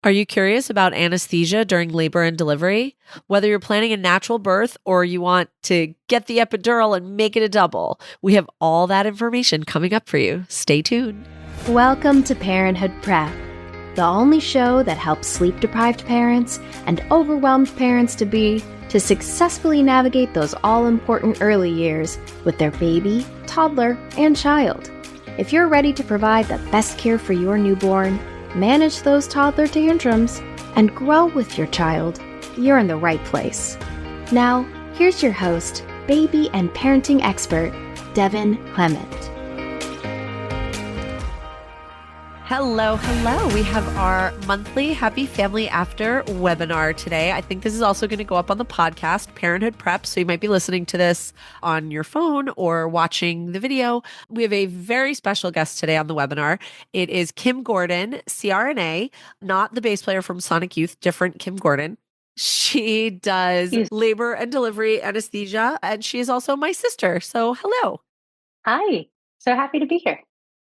Are you curious about anesthesia during labor and delivery? Whether you're planning a natural birth or you want to get the epidural and make it a double, we have all that information coming up for you. Stay tuned. Welcome to Parenthood Prep, the only show that helps sleep-deprived parents and overwhelmed parents-to-be to successfully navigate those all-important early years with their baby, toddler, and child. If you're ready to provide the best care for your newborn, manage those toddler tantrums, and grow with your child, you're in the right place. Now, here's your host, baby and parenting expert, Devin Clement. Hello. We have our monthly Happy Family After webinar today. I think this is also going to go up on the podcast, Parenthood Prep. So you might be listening to this on your phone or watching the video. We have a very special guest today on the webinar. It is Kim Gordon, CRNA, not the bass player from Sonic Youth, different Kim Gordon. She does labor and delivery anesthesia, and she is also my sister. So hello. Hi. So happy to be here.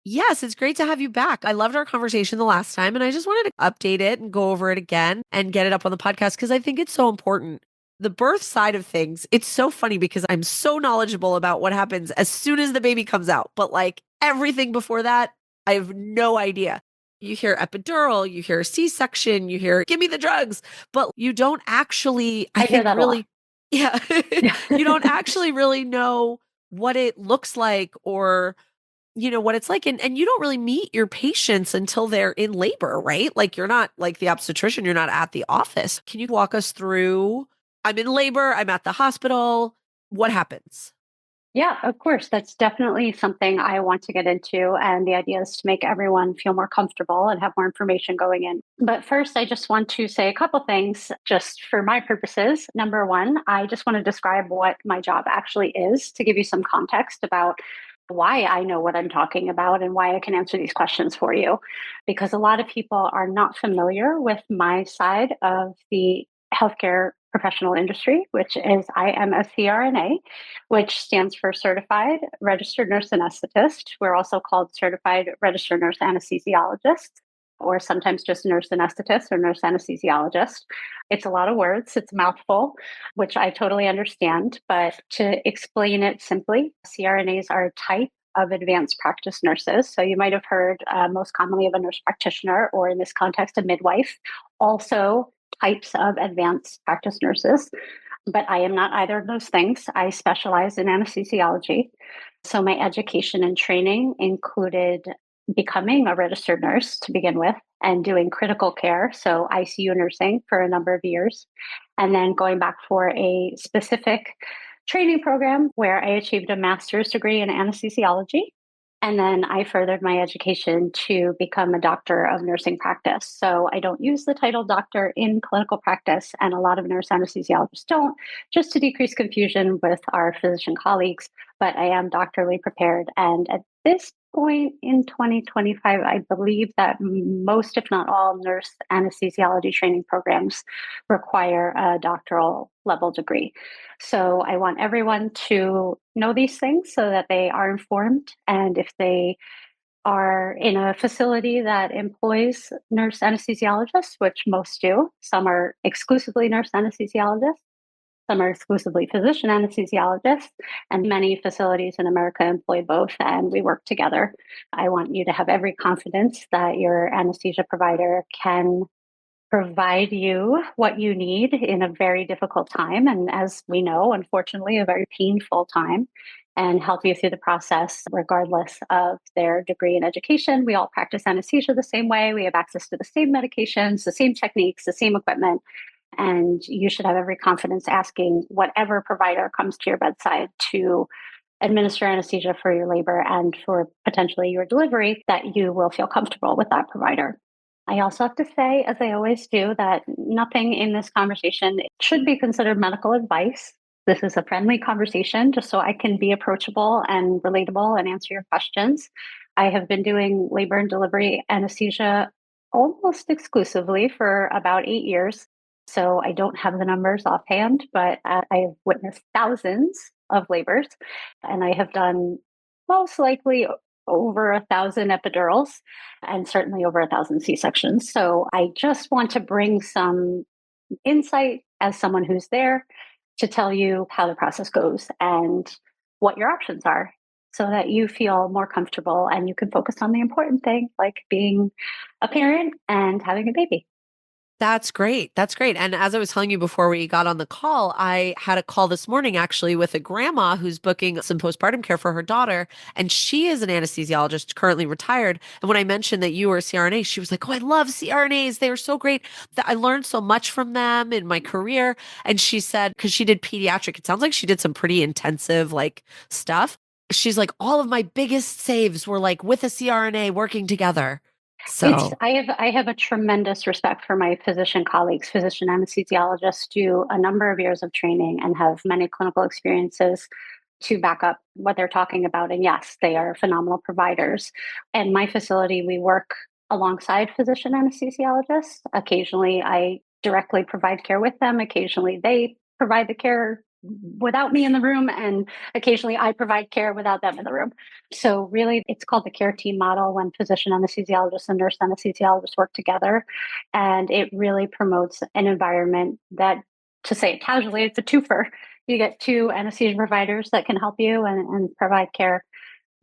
Yes, it's great to have you back. I loved our conversation the last time, and I just wanted to update it and go over it again and get it up on the podcast because I think it's so important. The birth side of things, it's so funny because I'm so knowledgeable about what happens as soon as the baby comes out. But like everything before that, I have no idea. You hear epidural, you hear C-section, you hear give me the drugs, but you don't actually, I hear that really, a lot. Yeah, you don't actually really know what it looks like or what it's like. And you don't really meet your patients until they're in labor, right? Like you're not like the obstetrician, you're not at the office. Can you walk us through, I'm in labor, I'm at the hospital. What happens? Yeah, of course. That's definitely something I want to get into. And the idea is to make everyone feel more comfortable and have more information going in. But first, I just want to say a couple things just for my purposes. Number one, I just want to describe what my job actually is to give you some context about why I know what I'm talking about and why I can answer these questions for you. Because a lot of people are not familiar with my side of the healthcare professional industry, which is I am a CRNA, which stands for Certified Registered Nurse Anesthetist. We're also called Certified Registered Nurse Anesthesiologist, or sometimes just nurse anesthetist or nurse anesthesiologist. It's a lot of words, it's a mouthful, which I totally understand. But to explain it simply, CRNAs are a type of advanced practice nurses. So you might have heard most commonly of a nurse practitioner, or in this context, a midwife. Also, types of advanced practice nurses. But I am not either of those things. I specialize in anesthesiology. So my education and training included becoming a registered nurse to begin with and doing critical care, so ICU nursing for a number of years, and then going back for a specific training program where I achieved a master's degree in anesthesiology. And then I furthered my education to become a doctor of nursing practice. So I don't use the title doctor in clinical practice, and a lot of nurse anesthesiologists don't, just to decrease confusion with our physician colleagues. But I am doctorally prepared. And at this point in 2025, I believe that most, if not all, nurse anesthesiology training programs require a doctoral level degree. So I want everyone to know these things so that they are informed. And if they are in a facility that employs nurse anesthesiologists, which most do, some are exclusively nurse anesthesiologists, some are exclusively physician anesthesiologists, and many facilities in America employ both, and we work together. I want you to have every confidence that your anesthesia provider can provide you what you need in a very difficult time. And as we know, unfortunately, a very painful time, and help you through the process, regardless of their degree in education. We all practice anesthesia the same way. We have access to the same medications, the same techniques, the same equipment. And you should have every confidence asking whatever provider comes to your bedside to administer anesthesia for your labor and for potentially your delivery, that you will feel comfortable with that provider. I also have to say, as I always do, that nothing in this conversation should be considered medical advice. This is a friendly conversation just so I can be approachable and relatable and answer your questions. I have been doing labor and delivery anesthesia almost exclusively for about 8 years. So I don't have the numbers offhand, but I have witnessed thousands of labors, and I have done most likely over 1,000 epidurals and certainly over 1,000 C-sections. So I just want to bring some insight as someone who's there to tell you how the process goes and what your options are so that you feel more comfortable and you can focus on the important thing, like being a parent and having a baby. That's great. That's great. And as I was telling you before we got on the call, I had a call this morning actually with a grandma who's booking some postpartum care for her daughter. And she is an anesthesiologist, currently retired. And when I mentioned that you were a CRNA, she was like, "Oh, I love CRNAs. They are so great. I learned so much from them in my career." And she said, because she did pediatric, it sounds like she did some pretty intensive like stuff. She's like, all of my biggest saves were like with a CRNA working together. It's So I have a tremendous respect for my physician colleagues. Physician anesthesiologists do a number of years of training and have many clinical experiences to back up what they're talking about. And yes, they are phenomenal providers. And my facility, we work alongside physician anesthesiologists. Occasionally, I directly provide care with them. Occasionally, they provide the care without me in the room. And occasionally, I provide care without them in the room. So, really, it's called the care team model when physician anesthesiologists and nurse anesthesiologists work together. And it really promotes an environment that, to say it casually, it's a twofer. You get two anesthesia providers that can help you and provide care.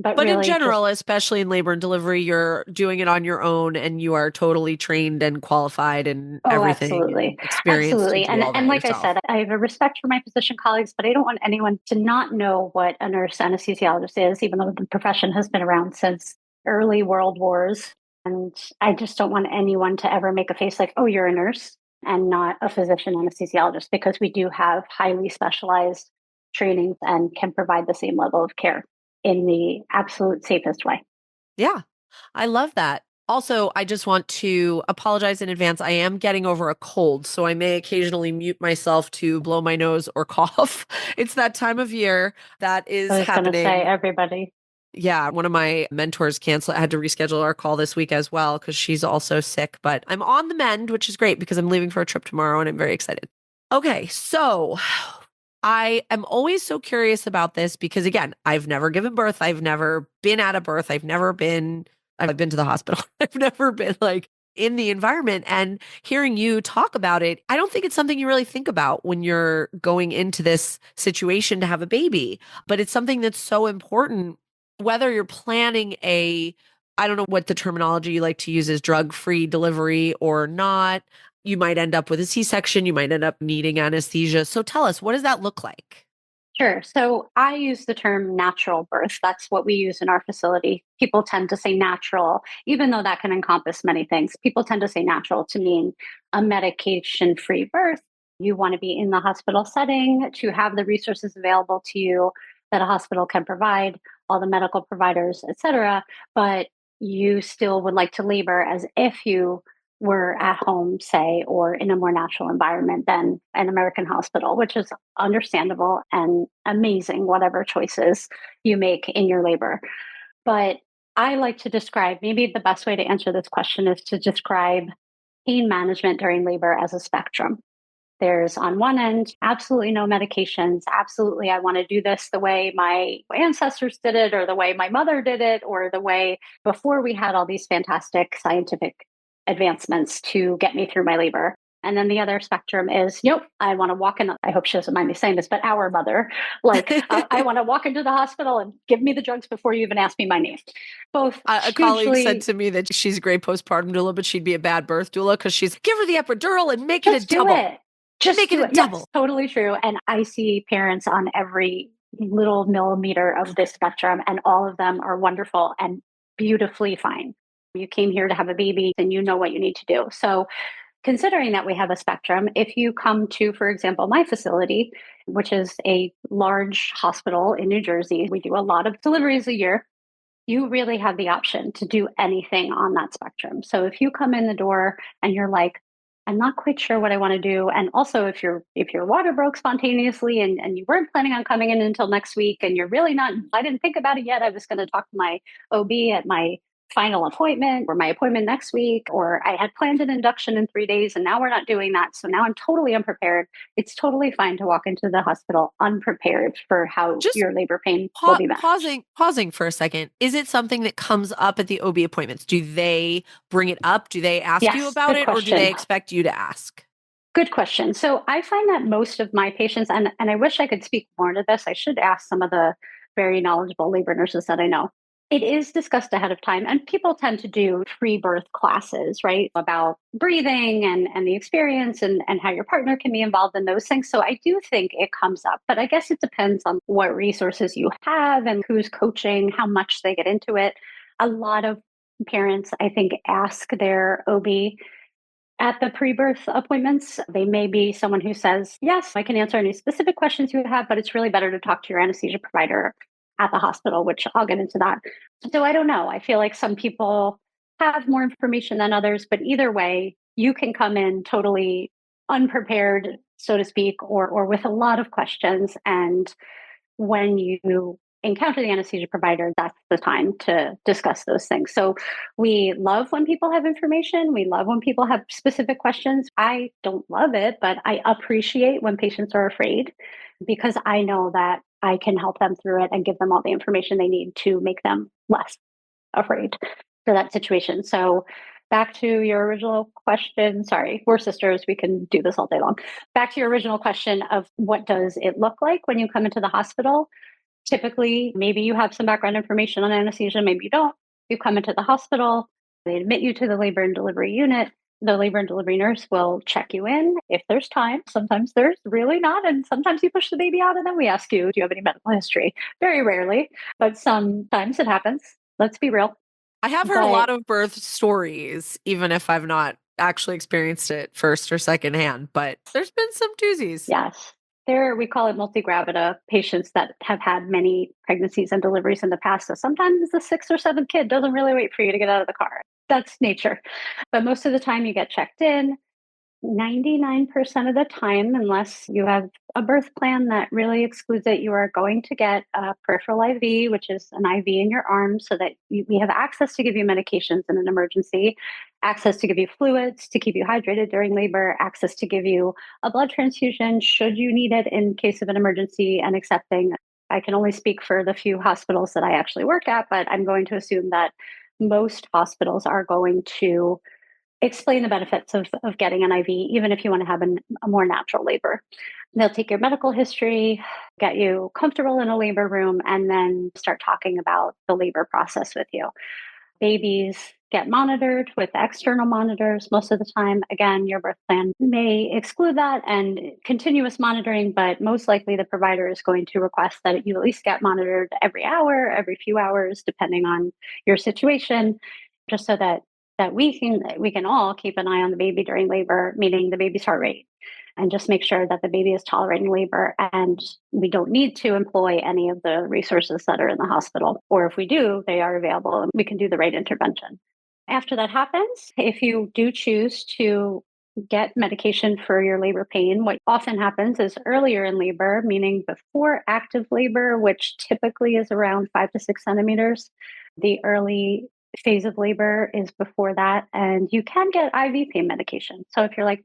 But but in really, just general, especially in labor and delivery, you're doing it on your own and you are totally trained and qualified and oh, everything and absolutely, experienced to absolutely. do all And that like I yourself. said, I have a respect for my physician colleagues, but I don't want anyone to not know what a nurse anesthesiologist is, even though the profession has been around since early world wars. And I just don't want anyone to ever make a face like, "Oh, you're a nurse," and not a physician anesthesiologist, because we do have highly specialized trainings and can provide the same level of care in the absolute safest way. Yeah, I love that. Also, I just want to apologize in advance. I am getting over a cold, so I may occasionally mute myself to blow my nose or cough. It's that time of year that is I was going to say, happening. everybody. Yeah, one of my mentors canceled. I had to reschedule our call this week as well because she's also sick, but I'm on the mend, which is great because I'm leaving for a trip tomorrow and I'm very excited. Okay, so I am always so curious about this because again, I've never given birth. I've never been at a birth. I've been to the hospital. I've never been like in the environment and hearing you talk about it. I don't think it's something you really think about when you're going into this situation to have a baby, but it's something that's so important whether you're planning I don't know what the terminology you like to use is drug-free delivery or not. You might end up with a C-section, you might end up needing anesthesia. So tell us, what does that look like? Sure. So I use the term natural birth. That's what we use in our facility. People tend to say natural, even though that can encompass many things. People tend to say natural to mean a medication free birth. You want to be in the hospital setting to have the resources available to you that a hospital can provide, all the medical providers, et cetera. But you still would like to labor as if you were at home, say, or in a more natural environment than an American hospital, which is understandable and amazing, whatever choices you make in your labor. But I like to describe, maybe the best way to answer this question is to describe pain management during labor as a spectrum. There's on one end, absolutely no medications. Absolutely, I want to do this the way my ancestors did it, or the way my mother did it, or the way before we had all these fantastic scientific advancements to get me through my labor. And then the other spectrum is, nope, I want to walk in. I hope she doesn't mind me saying this, but our mother, like, I want to walk into the hospital and give me the drugs before you even ask me my name. Both A colleague said hugely, to me that she's a great postpartum doula, but she'd be a bad birth doula because she's give her the epidural and make it a just do double. it. Just Make it do a it. Yes, double. totally true. And I see parents on every little millimeter of this spectrum, and all of them are wonderful and beautifully fine. You came here to have a baby and you know what you need to do. So, considering that we have a spectrum, if you come to, for example, my facility, which is a large hospital in New Jersey, we do a lot of deliveries a year. You really have the option to do anything on that spectrum. So if you come in the door and you're like, I'm not quite sure what I want to do. And also if your water broke spontaneously and you weren't planning on coming in until next week and you're really not, I didn't think about it yet. I was going to talk to my OB at my final appointment or my appointment next week, or I had planned an induction in 3 days and now we're not doing that. So now I'm totally unprepared. It's totally fine to walk into the hospital unprepared for how Just your labor pain will be managed. pausing for a second. Is it something that comes up at the OB appointments? Do they bring it up? Do they ask you Yes, about good it, or do they question. expect you to ask? Good question. So I find that most of my patients, and I wish I could speak more to this, I should ask some of the very knowledgeable labor nurses that I know. It is discussed ahead of time, and people tend to do pre-birth classes, right? About breathing and the experience and how your partner can be involved in those things. So I do think it comes up, but I guess it depends on what resources you have and who's coaching, how much they get into it. A lot of parents, I think, ask their OB at the pre-birth appointments. They may be someone who says, yes, I can answer any specific questions you have, but it's really better to talk to your anesthesia provider at the hospital, which I'll get into that. So I don't know. I feel like some people have more information than others, but either way, you can come in totally unprepared, so to speak, or with a lot of questions. And when you encounter the anesthesia provider, that's the time to discuss those things. So we love when people have information. We love when people have specific questions. I don't love it, but I appreciate when patients are afraid because I know that I can help them through it and give them all the information they need to make them less afraid for that situation. So back to your original question. Sorry, we're sisters. We can do this all day long. Back to your original question of what does it look like when you come into the hospital? Typically, maybe you have some background information on anesthesia, maybe you don't. You come into the hospital, they admit you to the labor and delivery unit. The labor and delivery nurse will check you in if there's time. Sometimes there's really not. And sometimes you push the baby out and then we ask you, do you have any medical history? Very rarely, but sometimes it happens. Let's be real. I have heard a But lot of birth stories, even if I've not actually experienced it first or second hand, but there's been some doozies. yes, there we call it multigravida patients that have had many pregnancies and deliveries in the past. So sometimes the sixth or seventh kid doesn't really wait for you to get out of the car. That's nature. But most of the time you get checked in. 99% of the time, unless you have a birth plan that really excludes it, you are going to get a peripheral IV, which is an IV in your arm so that we have access to give you medications in an emergency, access to give you fluids to keep you hydrated during labor, access to give you a blood transfusion should you need it in case of an emergency, and accepting. I can only speak for the few hospitals that I actually work at, but I'm going to assume that most hospitals are going to explain the benefits of getting an IV, even if you want to have a more natural labor. They'll take your medical history, get you comfortable in a labor room, and then start talking about the labor process with you. Babies get monitored with external monitors most of the time. Again, your birth plan may exclude that and continuous monitoring, but most likely the provider is going to request that you at least get monitored every hour, every few hours, depending on your situation, just so that we can all keep an eye on the baby during labor, meaning the baby's heart rate, and just make sure that the baby is tolerating labor. And we don't need to employ any of the resources that are in the hospital. Or if we do, they are available and we can do the right intervention. After that happens, if you do choose to get medication for your labor pain, what often happens is earlier in labor, meaning before active labor, which typically is around 5 to 6 centimeters, the early phase of labor is before that. And you can get IV pain medication. So if you're like,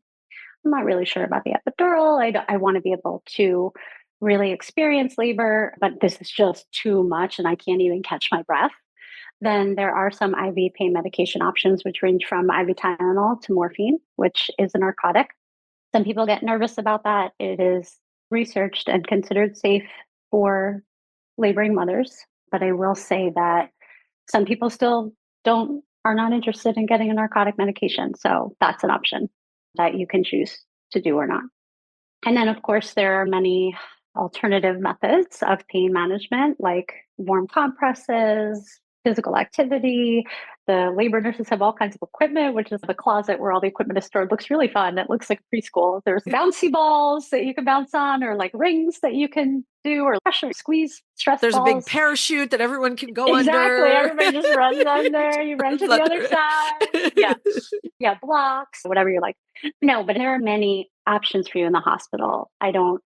I'm not really sure about the epidural, I want to be able to really experience labor, but this is just too much and I can't even catch my breath, then there are some IV pain medication options, which range from IV Tylenol to morphine, which is a narcotic. Some people get nervous about that. It is researched and considered safe for laboring mothers. But I will say that some people still are not interested in getting a narcotic medication. So that's an option that you can choose to do or not. And then, of course, there are many alternative methods of pain management, like warm compresses, physical activity. The labor nurses have all kinds of equipment, which is the closet where all the equipment is stored. Looks really fun. It looks like preschool. There's bouncy balls that you can bounce on, or like rings that you can do, or pressure squeeze stress There's a big balls. parachute that everyone can go Exactly. under. Everybody just runs under. You run to the other side. Yeah. Yeah. Blocks, whatever you like. No, but there are many options for you in the hospital. I don't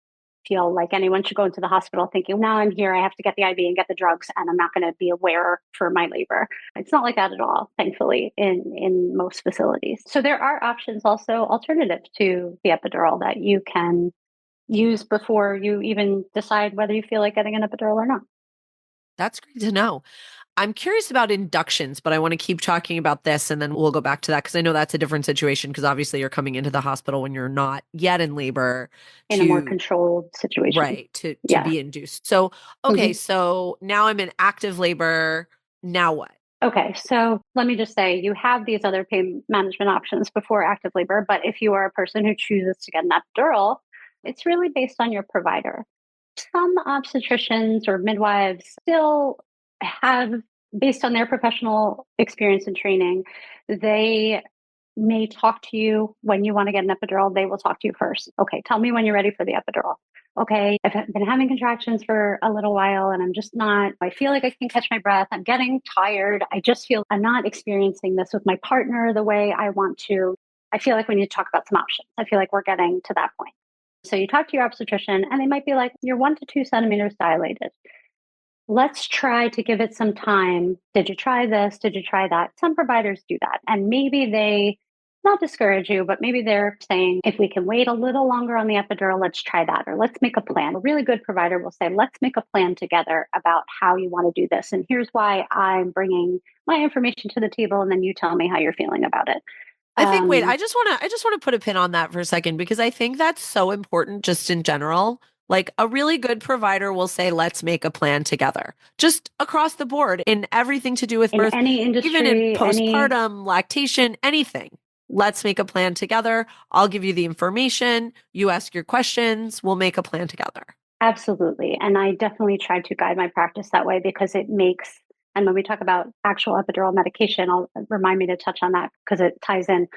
feel like anyone should go into the hospital thinking, now I'm here, I have to get the IV and get the drugs, and I'm not going to be aware for my labor. It's not like that at all, thankfully, in most facilities. So there are options also alternative to the epidural that you can use before you even decide whether you feel like getting an epidural or not. That's great to know. I'm curious about inductions, but I want to keep talking about this and then we'll go back to that because I know that's a different situation because obviously you're coming into the hospital when you're not yet in labor In a more to controlled situation. right to Yeah. be induced. So, okay, so now I'm in active labor. Now what? Okay, so let me just say you have these other pain management options before active labor, but if you are a person who chooses to get an epidural, it's really based on your provider. Some obstetricians or midwives still have, based on their professional experience and training, they may talk to you when you want to get an epidural. They will talk to you first. Okay, tell me when you're ready for the epidural. Okay, I've been having contractions for a little while and I'm just not, I feel like I can catch my breath. I'm getting tired. I just feel I'm not experiencing this with my partner the way I want to. I feel like we need to talk about some options. I feel like we're getting to that point. So you talk to your obstetrician and they might be like, you're 1 to 2 centimeters dilated. Let's try to give it some time. Did you try this? Did you try that? Some providers do that. And maybe they not discourage you, but maybe they're saying, if we can wait a little longer on the epidural, let's try that. Or let's make a plan. A really good provider will say, let's make a plan together about how you want to do this. And here's why I'm bringing my information to the table. And then you tell me how you're feeling about it. I think wait, I just want to put a pin on that for a second because I think that's so important just in general. Like a really good provider will say, let's make a plan together, just across the board in everything to do with In birth, any even in industry, any postpartum, lactation, anything. Let's make a plan together. I'll give you the information. You ask your questions. We'll make a plan together. absolutely. And I definitely try to guide my practice that way because it makes, and when we talk about actual epidural medication, I'll remind me to touch on that because it ties in.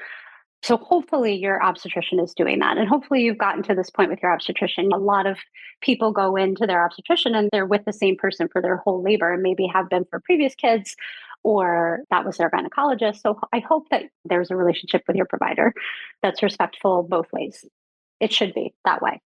So hopefully your obstetrician is doing that. And hopefully you've gotten to this point with your obstetrician. A lot of people go into their obstetrician and they're with the same person for their whole labor and maybe have been for previous kids or that was their gynecologist. So I hope that there's a relationship with your provider that's respectful both ways. It should be that way.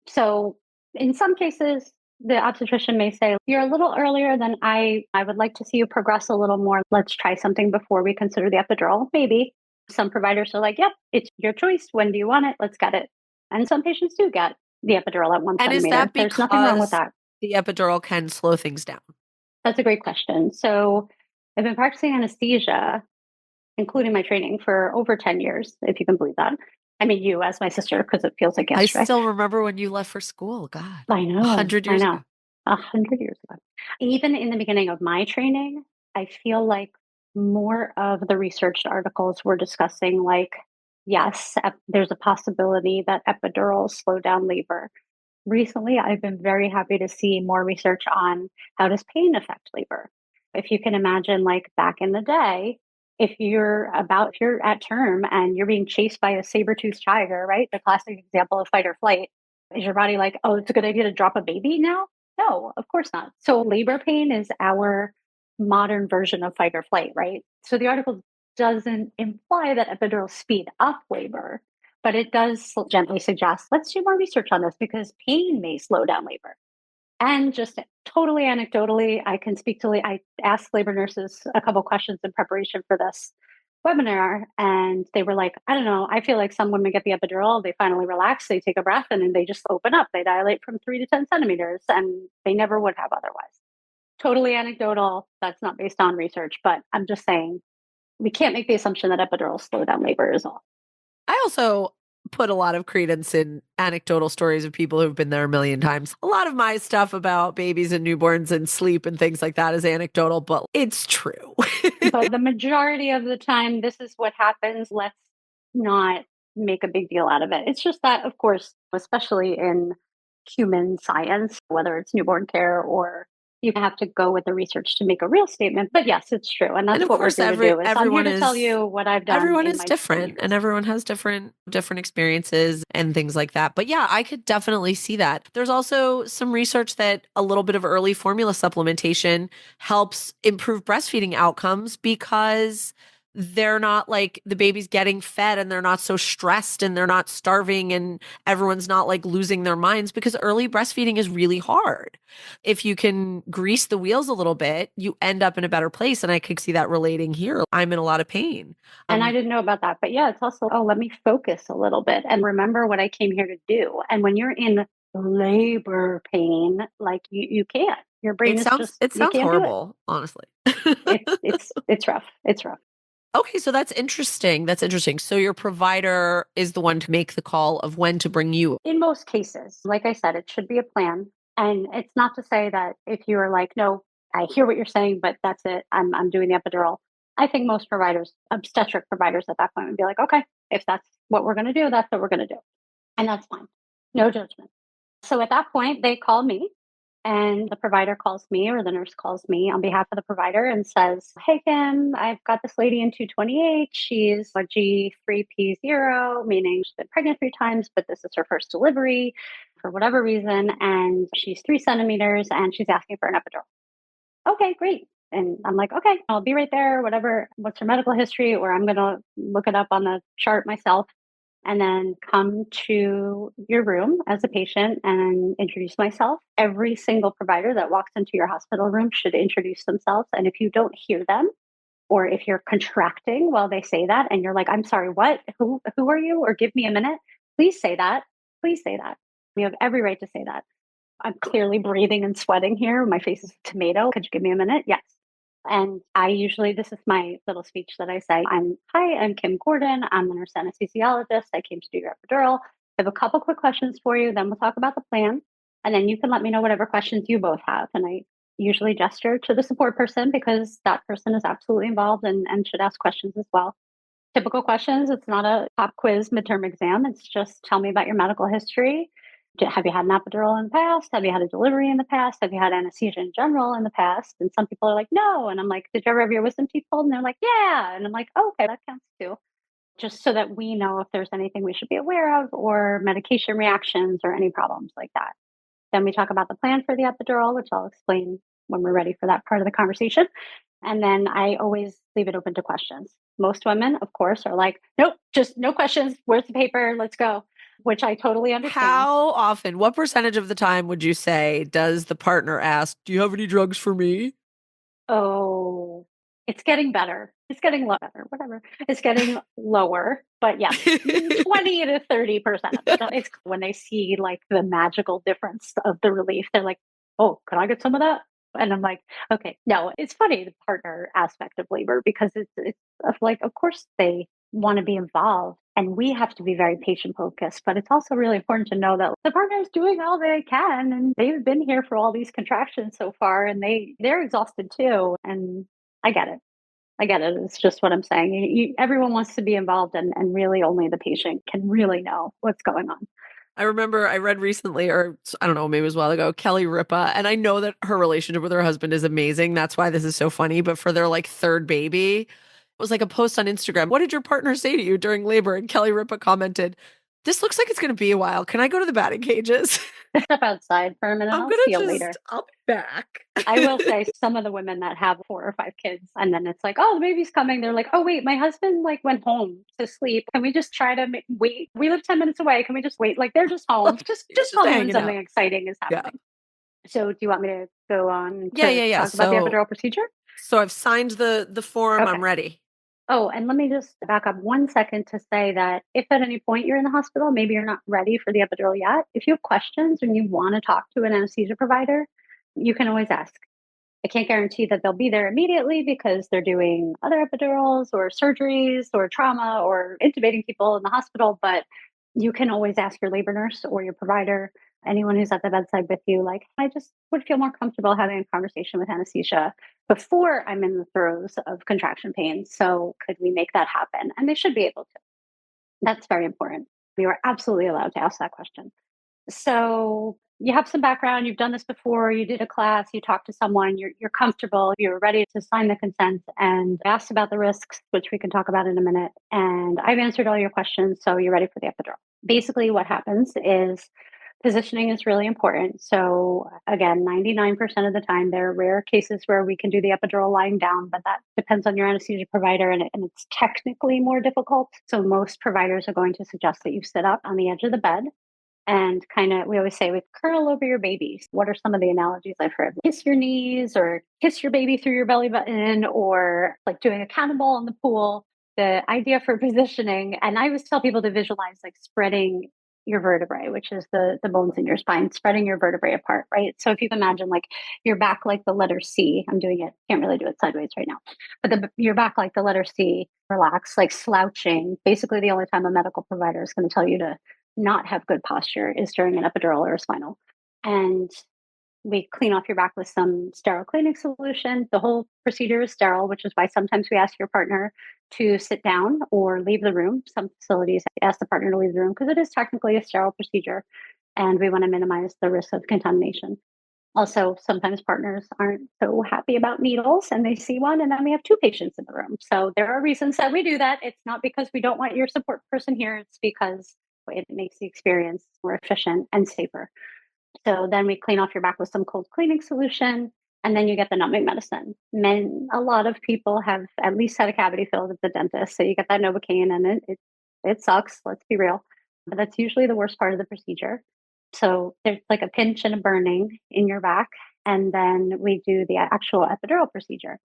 So in some cases, the obstetrician may say, you're a little earlier than I would like to see you progress a little more. Let's try something before we consider the epidural. Maybe. Some providers are like, yep, it's your choice. When do you want it? Let's get it. And some patients do get the epidural at one And is centimeter. that There's nothing wrong with because that. the epidural can slow things down? That's a great question. So I've been practicing anesthesia, including my training, for over 10 years, if you can believe that. I mean, you as my sister, because it feels like I yesterday. still remember when you left for school. God, I know, 100 years ago. 100 years ago. Even in the beginning of my training, I feel like more of the researched articles were discussing like, yes, there's a possibility that epidurals slow down labor. Recently, I've been very happy to see more research on how does pain affect labor. If you can imagine, like back in the day, if you're at term and you're being chased by a saber-toothed tiger, right? The classic example of fight or flight. Is your body like, oh, it's a good idea to drop a baby now? No, of course not. So labor pain is our modern version of fight or flight, right? So the article doesn't imply that epidurals speed up labor, but it does gently suggest let's do more research on this because pain may slow down labor. And just totally anecdotally, I can speak to, I asked labor nurses a couple questions in preparation for this webinar, and they were like, I don't know, I feel like some women get the epidural, they finally relax, they take a breath, and then they just open up. They dilate from 3 to 10 centimeters, and they never would have otherwise. Totally anecdotal. That's not based on research, but I'm just saying we can't make the assumption that epidurals slow down labor is all. I also put a lot of credence in anecdotal stories of people who've been there a million times. A lot of my stuff about babies and newborns and sleep and things like that is anecdotal, but it's true. But the majority of the time, this is what happens. Let's not make a big deal out of it. It's just that, of course, especially in human science, whether it's newborn care or you have to go with the research to make a real statement. But yes, it's true. And And that's of what we're course, here to do is I'm here everyone to tell is you what I've done everyone in is my 20 different and years. everyone has different experiences and things like that. But yeah, I could definitely see that. There's also some research that a little bit of early formula supplementation helps improve breastfeeding outcomes because they're not like the baby's getting fed and they're not so stressed and they're not starving and everyone's not like losing their minds because early breastfeeding is really hard. If you can grease the wheels a little bit, you end up in a better place. And I could see that relating here. I'm in a lot of pain. And I didn't know about that. But yeah, it's also, oh, let me focus a little bit and remember what I came here to do. And when you're in labor pain, like you can't. Your brain is just, It you sounds can't do it. horrible, honestly. It's rough. It's rough. Okay, so that's interesting. That's interesting. So your provider is the one to make the call of when to bring you. In most cases, like I said, it should be a plan. And it's not to say that if you are like, no, I hear what you're saying, but that's it. I'm doing the epidural. I think most providers, obstetric providers at that point would be like, okay, if that's what we're going to do, that's what we're going to do. And that's fine. No judgment. So at that point, they call me and the provider calls me or the nurse calls me on behalf of the provider and says, hey, Kim, I've got this lady in 228. She's a G3P0, meaning she's been pregnant 3 times, but this is her first delivery for whatever reason. And she's 3 centimeters and she's asking for an epidural. Okay, great. And I'm like, okay, I'll be right there, whatever. What's her medical history? Or I'm going to look it up on the chart myself and then come to your room as a patient and introduce myself. Every single provider that walks into your hospital room should introduce themselves. And if you don't hear them, or if you're contracting while they say that and you're like, I'm sorry, what? Who are you? Or give me a minute. Please say that. Please say that. You have every right to say that. I'm clearly breathing and sweating here. My face is a tomato. Could you give me a minute? Yes. And I usually, this is my little speech that I say. Hi, I'm Kim Gordon. I'm a nurse anesthesiologist. I came to do your epidural. I have a couple quick questions for you. Then we'll talk about the plan. And then you can let me know whatever questions you both have. And I usually gesture to the support person because that person is absolutely involved and should ask questions as well. Typical questions. It's not a pop quiz midterm exam. It's just tell me about your medical history. Have you had an epidural in the past? Have you had a delivery in the past? Have you had anesthesia in general in the past? And some people are like, no. And I'm like, did you ever have your wisdom teeth pulled? And they're like, yeah. And I'm like, oh, okay, that counts too. Just so that we know if there's anything we should be aware of or medication reactions or any problems like that. Then we talk about the plan for the epidural, which I'll explain when we're ready for that part of the conversation. And then I always leave it open to questions. Most women, of course, are like, nope, just no questions. Where's the paper? Let's go, which I totally understand. How often, what percentage of the time would you say does the partner ask, do you have any drugs for me? Oh, it's getting better. It's getting lower, whatever. It's getting lower, but yes, 20 to 30% of it. It's when they see like the magical difference of the relief, they're like, oh, could I get some of that? And I'm like, okay, no, it's funny, the partner aspect of labor, because it's like, of course they want to be involved and we have to be very patient focused, but it's also really important to know that the partner is doing all they can and they've been here for all these contractions so far and they're exhausted too. And I get it. I get it. It's just what I'm saying. Everyone wants to be involved and really only the patient can really know what's going on. I remember I read recently, or I don't know, maybe it was a while ago, Kelly Ripa, and I know that her relationship with her husband is amazing. That's why this is so funny. But for their like third baby, it was like a post on Instagram. What did your partner say to you during labor? And Kelly Ripa commented, this looks like it's going to be a while. Can I go to the batting cages? Step outside for a minute. I'll see you later. I'll be back. I will say some of the women that have 4 or 5 kids and then it's like, oh, the baby's coming. They're like, oh, wait, my husband like went home to sleep. Can we just try to wait? We live 10 minutes away. Can we just wait? Like they're just home, just home when something exciting is happening. Yeah. So do you want me to go on to talk about the epidural procedure? So I've signed the form. Okay. I'm ready. Oh, and let me just back up 1 second to say that if at any point you're in the hospital, maybe you're not ready for the epidural yet. If you have questions and you want to talk to an anesthesia provider, you can always ask. I can't guarantee that they'll be there immediately because they're doing other epidurals or surgeries or trauma or intubating people in the hospital, but you can always ask your labor nurse or your provider, anyone who's at the bedside with you, like, I just would feel more comfortable having a conversation with anesthesia before I'm in the throes of contraction pain. So could we make that happen? And they should be able to. That's very important. You are absolutely allowed to ask that question. So you have some background, you've done this before, you did a class, you talked to someone, you're comfortable, you're ready to sign the consent and asked about the risks, which we can talk about in a minute. And I've answered all your questions, so you're ready for the epidural. Basically what happens is Positioning is really important. So again, 99% of the time, there are rare cases where we can do the epidural lying down, but that depends on your anesthesia provider and it's technically more difficult. So most providers are going to suggest that you sit up on the edge of the bed and kind of, we always say, we curl over your babies. What are some of the analogies I've heard? Kiss your knees or kiss your baby through your belly button or like doing a cannonball in the pool. The idea for positioning, and I always tell people to visualize like spreading your vertebrae, which is the bones in your spine, spreading your vertebrae apart, right? So if you can imagine like your back like the letter C, I'm doing it, can't really do it sideways right now, but your back like the letter C, relax, like slouching. Basically, the only time a medical provider is going to tell you to not have good posture is during an epidural or a spinal. And we clean off your back with some sterile cleaning solution. The whole procedure is sterile, which is why sometimes we ask your partner to sit down or leave the room. Some facilities ask the partner to leave the room because it is technically a sterile procedure and we want to minimize the risk of contamination. Also, sometimes partners aren't so happy about needles and they see one and then we have two patients in the room. So there are reasons that we do that. It's not because we don't want your support person here, it's because it makes the experience more efficient and safer. So then we clean off your back with some cold cleaning solution, and then you get the numbing medicine. A lot of people have at least had a cavity filled at the dentist, so you get that Novocaine, and it sucks. Let's be real, but that's usually the worst part of the procedure. So there's like a pinch and a burning in your back, and then we do the actual epidural procedure,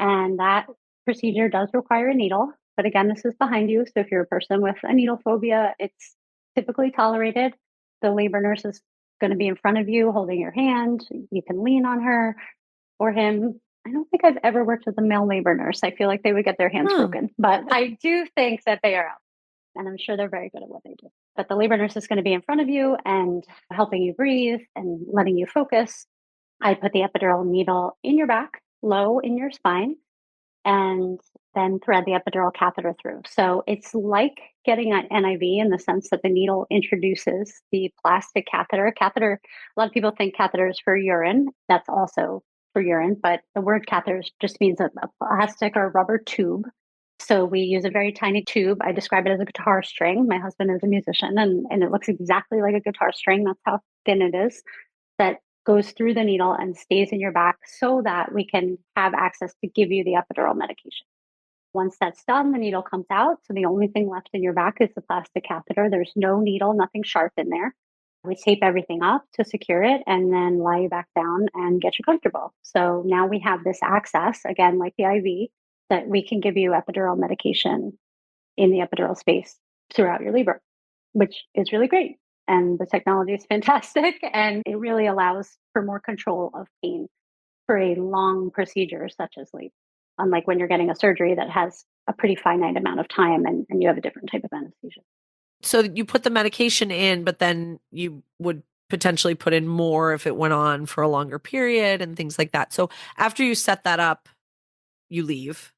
and that procedure does require a needle. But again, this is behind you. So if you're a person with a needle phobia, it's typically tolerated. The labor nurse is going to be in front of you holding your hand. You can lean on her or him. I don't think I've ever worked with a male labor nurse. I feel like they would get their hands broken, but I do think that they are out. And I'm sure they're very good at what they do. But the labor nurse is going to be in front of you and helping you breathe and letting you focus. I put the epidural needle in your back, low in your spine, and then thread the epidural catheter through. So it's like getting an NIV in the sense that the needle introduces the plastic catheter. Catheter, a lot of people think catheter is for urine. That's also for urine, but the word catheter just means a plastic or rubber tube. So we use a very tiny tube. I describe it as a guitar string. My husband is a musician and it looks exactly like a guitar string. That's how thin it is. That goes through the needle and stays in your back so that we can have access to give you the epidural medication. Once that's done, the needle comes out. So the only thing left in your back is the plastic catheter. There's no needle, nothing sharp in there. We tape everything up to secure it and then lie you back down and get you comfortable. So now we have this access, again, like the IV, that we can give you epidural medication in the epidural space throughout your labor, which is really great. And the technology is fantastic and it really allows for more control of pain for a long procedure such as labor. Unlike when you're getting a surgery that has a pretty finite amount of time and you have a different type of anesthesia. So you put the medication in, but then you would potentially put in more if it went on for a longer period and things like that. So after you set that up, you leave.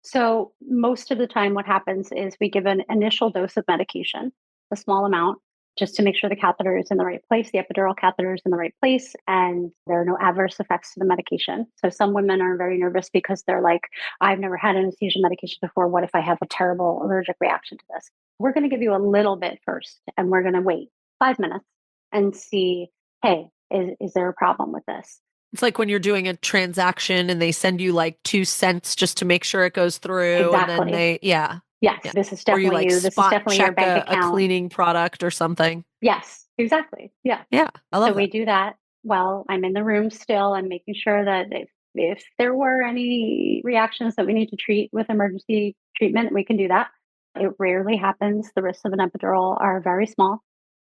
So most of the time what happens is we give an initial dose of medication, a small amount, just to make sure the catheter is in the right place, the epidural catheter is in the right place, and there are no adverse effects to the medication. So some women are very nervous because they're like, I've never had anesthesia medication before. What if I have a terrible allergic reaction to this? We're going to give you a little bit first, and we're going to wait 5 minutes and see, hey, is there a problem with this? It's like when you're doing a transaction and they send you like 2 cents just to make sure it goes through. And then Exactly. yeah. Yes, Yeah. this is Or you definitely like you. This is spot definitely your check bank a account. cleaning product or something. Yes, exactly. Yeah. Yeah. I So love we that. do that while I'm in the room still. I'm making sure that if there were any reactions that we need to treat with emergency treatment, we can do that. It rarely happens. The risks of an epidural are very small.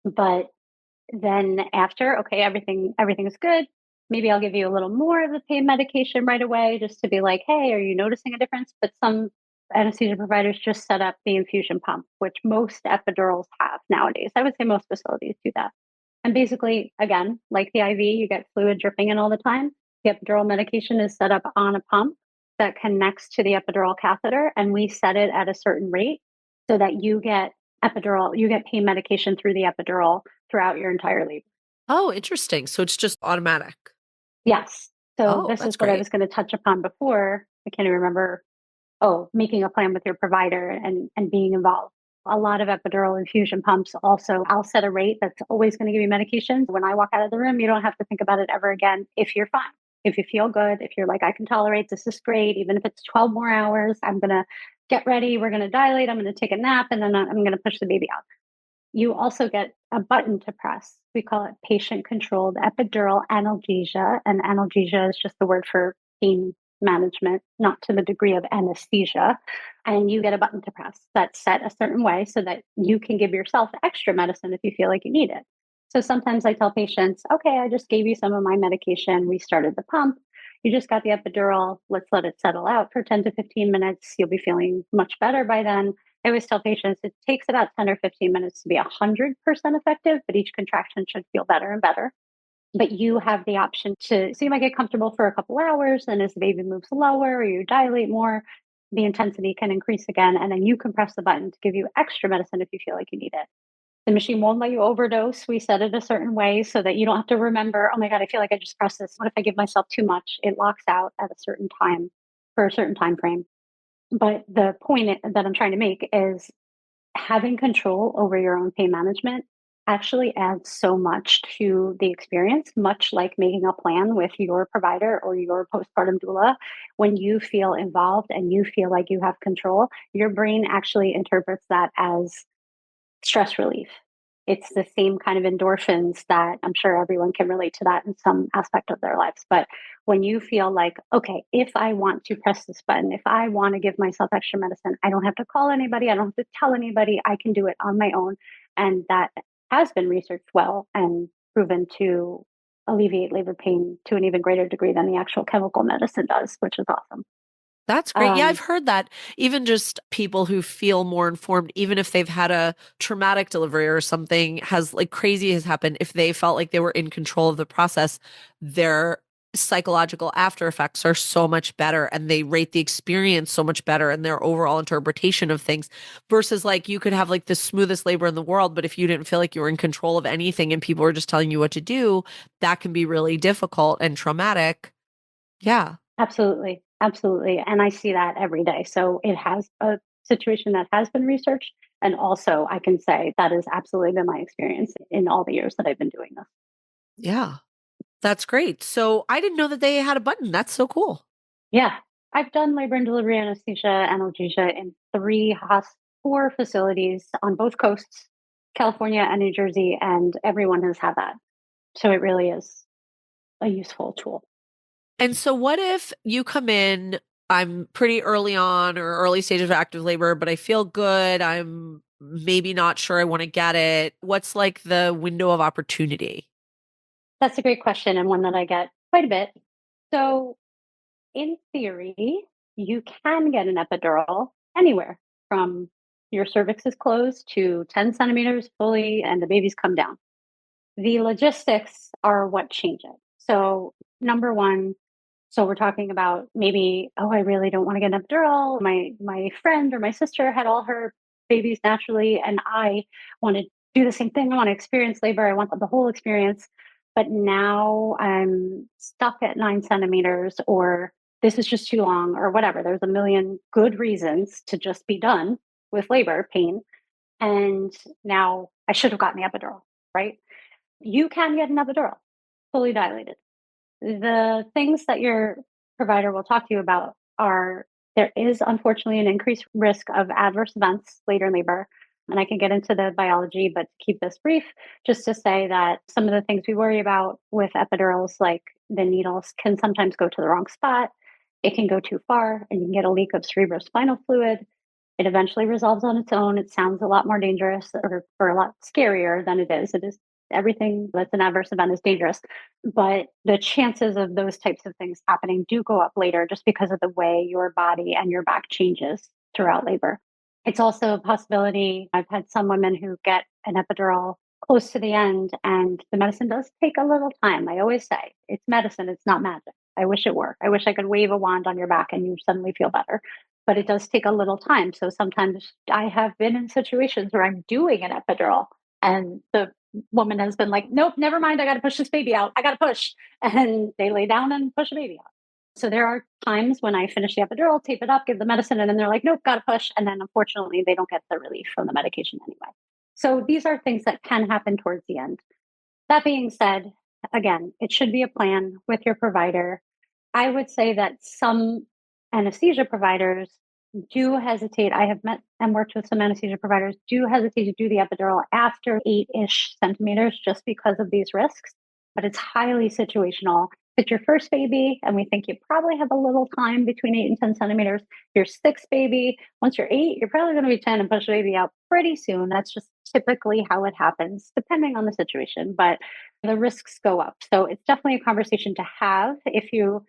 But then after, okay, everything is good. Maybe I'll give you a little more of the pain medication right away just to be like, hey, are you noticing a difference? But some anesthesia providers just set up the infusion pump, which most epidurals have nowadays. I would say most facilities do that. And basically, again, like the IV, you get fluid dripping in all the time. The epidural medication is set up on a pump that connects to the epidural catheter, and we set it at a certain rate so that you get pain medication through the epidural throughout your entire labor. Oh, interesting. So it's just automatic. Yes. So Oh, this is that's what I great. was going to touch upon before. I can't even remember. Oh, making a plan with your provider and being involved. A lot of epidural infusion pumps also, I'll set a rate that's always going to give you medications. When I walk out of the room, you don't have to think about it ever again if you're fine. If you feel good, if you're like, I can tolerate this is great, even if it's 12 more hours, I'm going to get ready, we're going to dilate, I'm going to take a nap, and then I'm going to push the baby out. You also get a button to press. We call it patient controlled epidural analgesia. And analgesia is just the word for pain management, not to the degree of anesthesia. And you get a button to press that's set a certain way so that you can give yourself extra medicine if you feel like you need it. So sometimes I tell patients, okay, I just gave you some of my medication. We started the pump. You just got the epidural. Let's let it settle out for 10 to 15 minutes. You'll be feeling much better by then. I always tell patients it takes about 10 or 15 minutes to be 100% effective, but each contraction should feel better and better. But you have the option to, so you might get comfortable for a couple hours, and as the baby moves lower or you dilate more, the intensity can increase again. And then you can press the button to give you extra medicine if you feel like you need it. The machine won't let you overdose. We set it a certain way so that you don't have to remember, oh my God, I feel like I just pressed this. What if I give myself too much? It locks out at a certain time for a certain time frame. But the point that I'm trying to make is having control over your own pain management actually adds so much to the experience, much like making a plan with your provider or your postpartum doula. When you feel involved and you feel like you have control, your brain actually interprets that as stress relief. It's the same kind of endorphins that I'm sure everyone can relate to that in some aspect of their lives. But when you feel like, okay, if I want to press this button, if I want to give myself extra medicine, I don't have to call anybody, I don't have to tell anybody, I can do it on my own. And that has been researched well and proven to alleviate labor pain to an even greater degree than the actual chemical medicine does, which is awesome. That's great. Yeah, I've heard that even just people who feel more informed, even if they've had a traumatic delivery or something has like crazy has happened, if they felt like they were in control of the process, their psychological after effects are so much better and they rate the experience so much better and their overall interpretation of things versus like you could have like the smoothest labor in the world, but if you didn't feel like you were in control of anything and people were just telling you what to do, that can be really difficult and traumatic. Yeah. Absolutely. Absolutely. And I see that every day. So it has a situation that has been researched. And also, I can say that has absolutely been my experience in all the years that I've been doing this. Yeah. That's great. So I didn't know that they had a button. That's so cool. Yeah. I've done labor and delivery anesthesia, analgesia in four facilities on both coasts, California and New Jersey, and everyone has had that. So it really is a useful tool. And so what if you come in, I'm pretty early on or early stage of active labor, but I feel good. I'm maybe not sure I want to get it. What's like the window of opportunity? That's a great question and one that I get quite a bit. So in theory, you can get an epidural anywhere from your cervix is closed to 10 centimeters fully and the baby's come down. The logistics are what change it. So, number one, so we're talking about maybe, oh, I really don't want to get an epidural. My friend or my sister had all her babies naturally, and I want to do the same thing. I want to experience labor. I want the whole experience. But now I'm stuck at 9 centimeters, or this is just too long, or whatever. There's a million good reasons to just be done with labor pain. And now I should have gotten the epidural, right? You can get an epidural fully dilated. The things that your provider will talk to you about are there is unfortunately an increased risk of adverse events later in labor. And I can get into the biology, but to keep this brief, just to say that some of the things we worry about with epidurals, like the needles, can sometimes go to the wrong spot. It can go too far, and you can get a leak of cerebrospinal fluid. It eventually resolves on its own. It sounds a lot more dangerous or a lot scarier than it is. It is everything that's an adverse event is dangerous, but the chances of those types of things happening do go up later just because of the way your body and your back changes throughout labor. It's also a possibility. I've had some women who get an epidural close to the end, and the medicine does take a little time. I always say it's medicine, it's not magic. I wish it were. I wish I could wave a wand on your back and you suddenly feel better. But it does take a little time. So sometimes I have been in situations where I'm doing an epidural and the woman has been like, nope, never mind. I got to push this baby out. I got to push. And they lay down and push a baby out. So there are times when I finish the epidural, tape it up, give the medicine, and then they're like, nope, got to push. And then unfortunately, they don't get the relief from the medication anyway. So these are things that can happen towards the end. That being said, again, it should be a plan with your provider. I would say that some anesthesia providers do hesitate. I have met and worked with some anesthesia providers, do hesitate to do the epidural after 8-ish centimeters just because of these risks, but it's highly situational. If it's your first baby, and we think you probably have a little time between 8 and 10 centimeters, your sixth baby, once you're 8, you're probably going to be 10 and push the baby out pretty soon. That's just typically how it happens, depending on the situation, but the risks go up. So it's definitely a conversation to have if you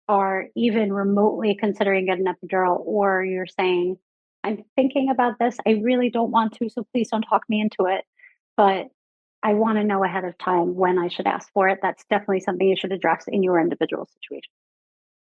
are even remotely considering getting an epidural, or you're saying, I'm thinking about this. I really don't want to, so please don't talk me into it. But I want to know ahead of time when I should ask for it. That's definitely something you should address in your individual situation.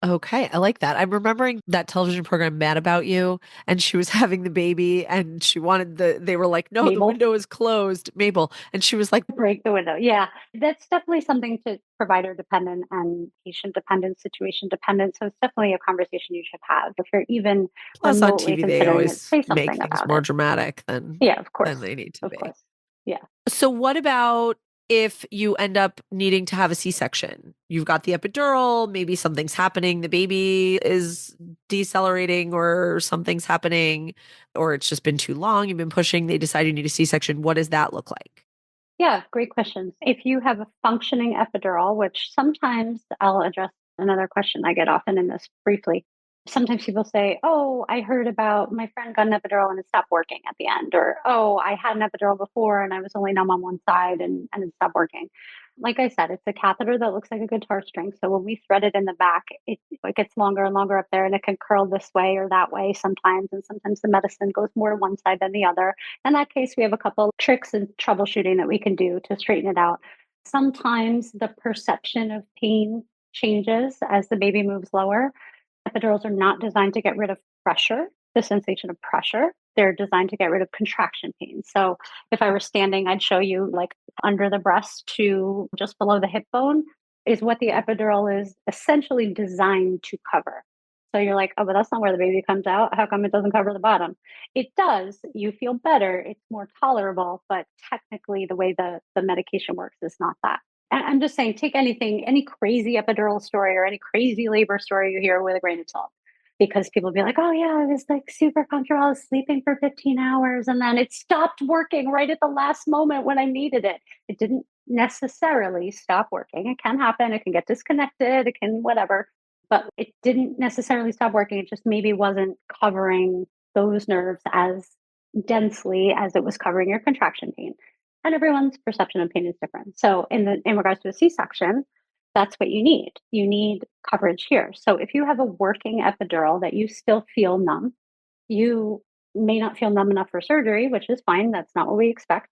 Okay, I like that. I'm remembering that television program Mad About You, and she was having the baby and she wanted they were like, no, the Mabel, window is closed, Mabel. And she was like, break the window. Yeah, that's definitely something to provider dependent and patient dependent, situation dependent. So it's definitely a conversation you should have. If you're even plus on remotely TV, they considering it, always say make something things about more it. dramatic Yeah, of than course. they need to Of be. course. Yeah. So what about if you end up needing to have a C-section? You've got the epidural, maybe something's happening, the baby is decelerating or something's happening, or it's just been too long, you've been pushing, they decide you need a C-section. What does that look like? Yeah, great questions. If you have a functioning epidural, which sometimes I'll address another question I get often in this briefly. Sometimes people say, oh, I heard about my friend got an epidural and it stopped working at the end. Or, oh, I had an epidural before and I was only numb on one side and it stopped working. Like I said, it's a catheter that looks like a guitar string. So when we thread it in the back, it gets longer and longer up there and it can curl this way or that way sometimes. And sometimes the medicine goes more to one side than the other. In that case, we have a couple tricks and troubleshooting that we can do to straighten it out. Sometimes the perception of pain changes as the baby moves lower. Epidurals are not designed to get rid of pressure, the sensation of pressure. They're designed to get rid of contraction pain. So if I were standing, I'd show you like under the breast to just below the hip bone is what the epidural is essentially designed to cover. So you're like, oh, but that's not where the baby comes out. How come it doesn't cover the bottom? It does. You feel better. It's more tolerable, but technically the way the medication works is not that. And I'm just saying, take anything, any crazy epidural story or any crazy labor story you hear with a grain of salt. Because people be like, oh, yeah, I was like super comfortable. I was sleeping for 15 hours and then it stopped working right at the last moment when I needed it. It didn't necessarily stop working. It can happen. It can get disconnected. It can whatever, but it didn't necessarily stop working. It just maybe wasn't covering those nerves as densely as it was covering your contraction pain. And everyone's perception of pain is different. So in regards to a C-section, that's what you need. You need coverage here. So if you have a working epidural that you still feel numb, you may not feel numb enough for surgery, which is fine. That's not what we expect.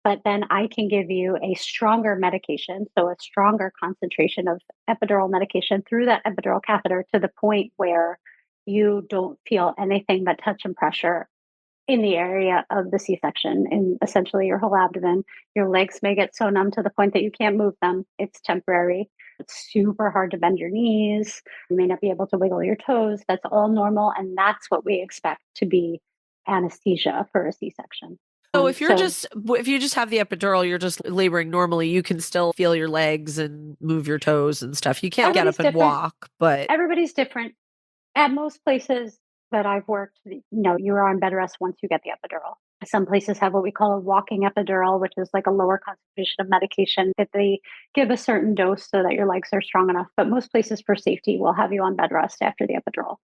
But then I can give you a stronger medication, so a stronger concentration of epidural medication through that epidural catheter to the point where you don't feel anything but touch and pressure in the area of the C-section, in essentially your whole abdomen. Your legs may get so numb to the point that you can't move them. It's temporary. It's super hard to bend your knees. You may not be able to wiggle your toes. That's all normal. And that's what we expect to be anesthesia for a C-section. So So if you just have the epidural, you're just laboring normally, you can still feel your legs and move your toes and stuff. You can't get everybody's up and different. walk, but Everybody's different. At most places that I've worked, you're on bed rest once you get the epidural. Some places have what we call a walking epidural, which is like a lower concentration of medication that they give a certain dose so that your legs are strong enough. But most places for safety will have you on bed rest after the epidural.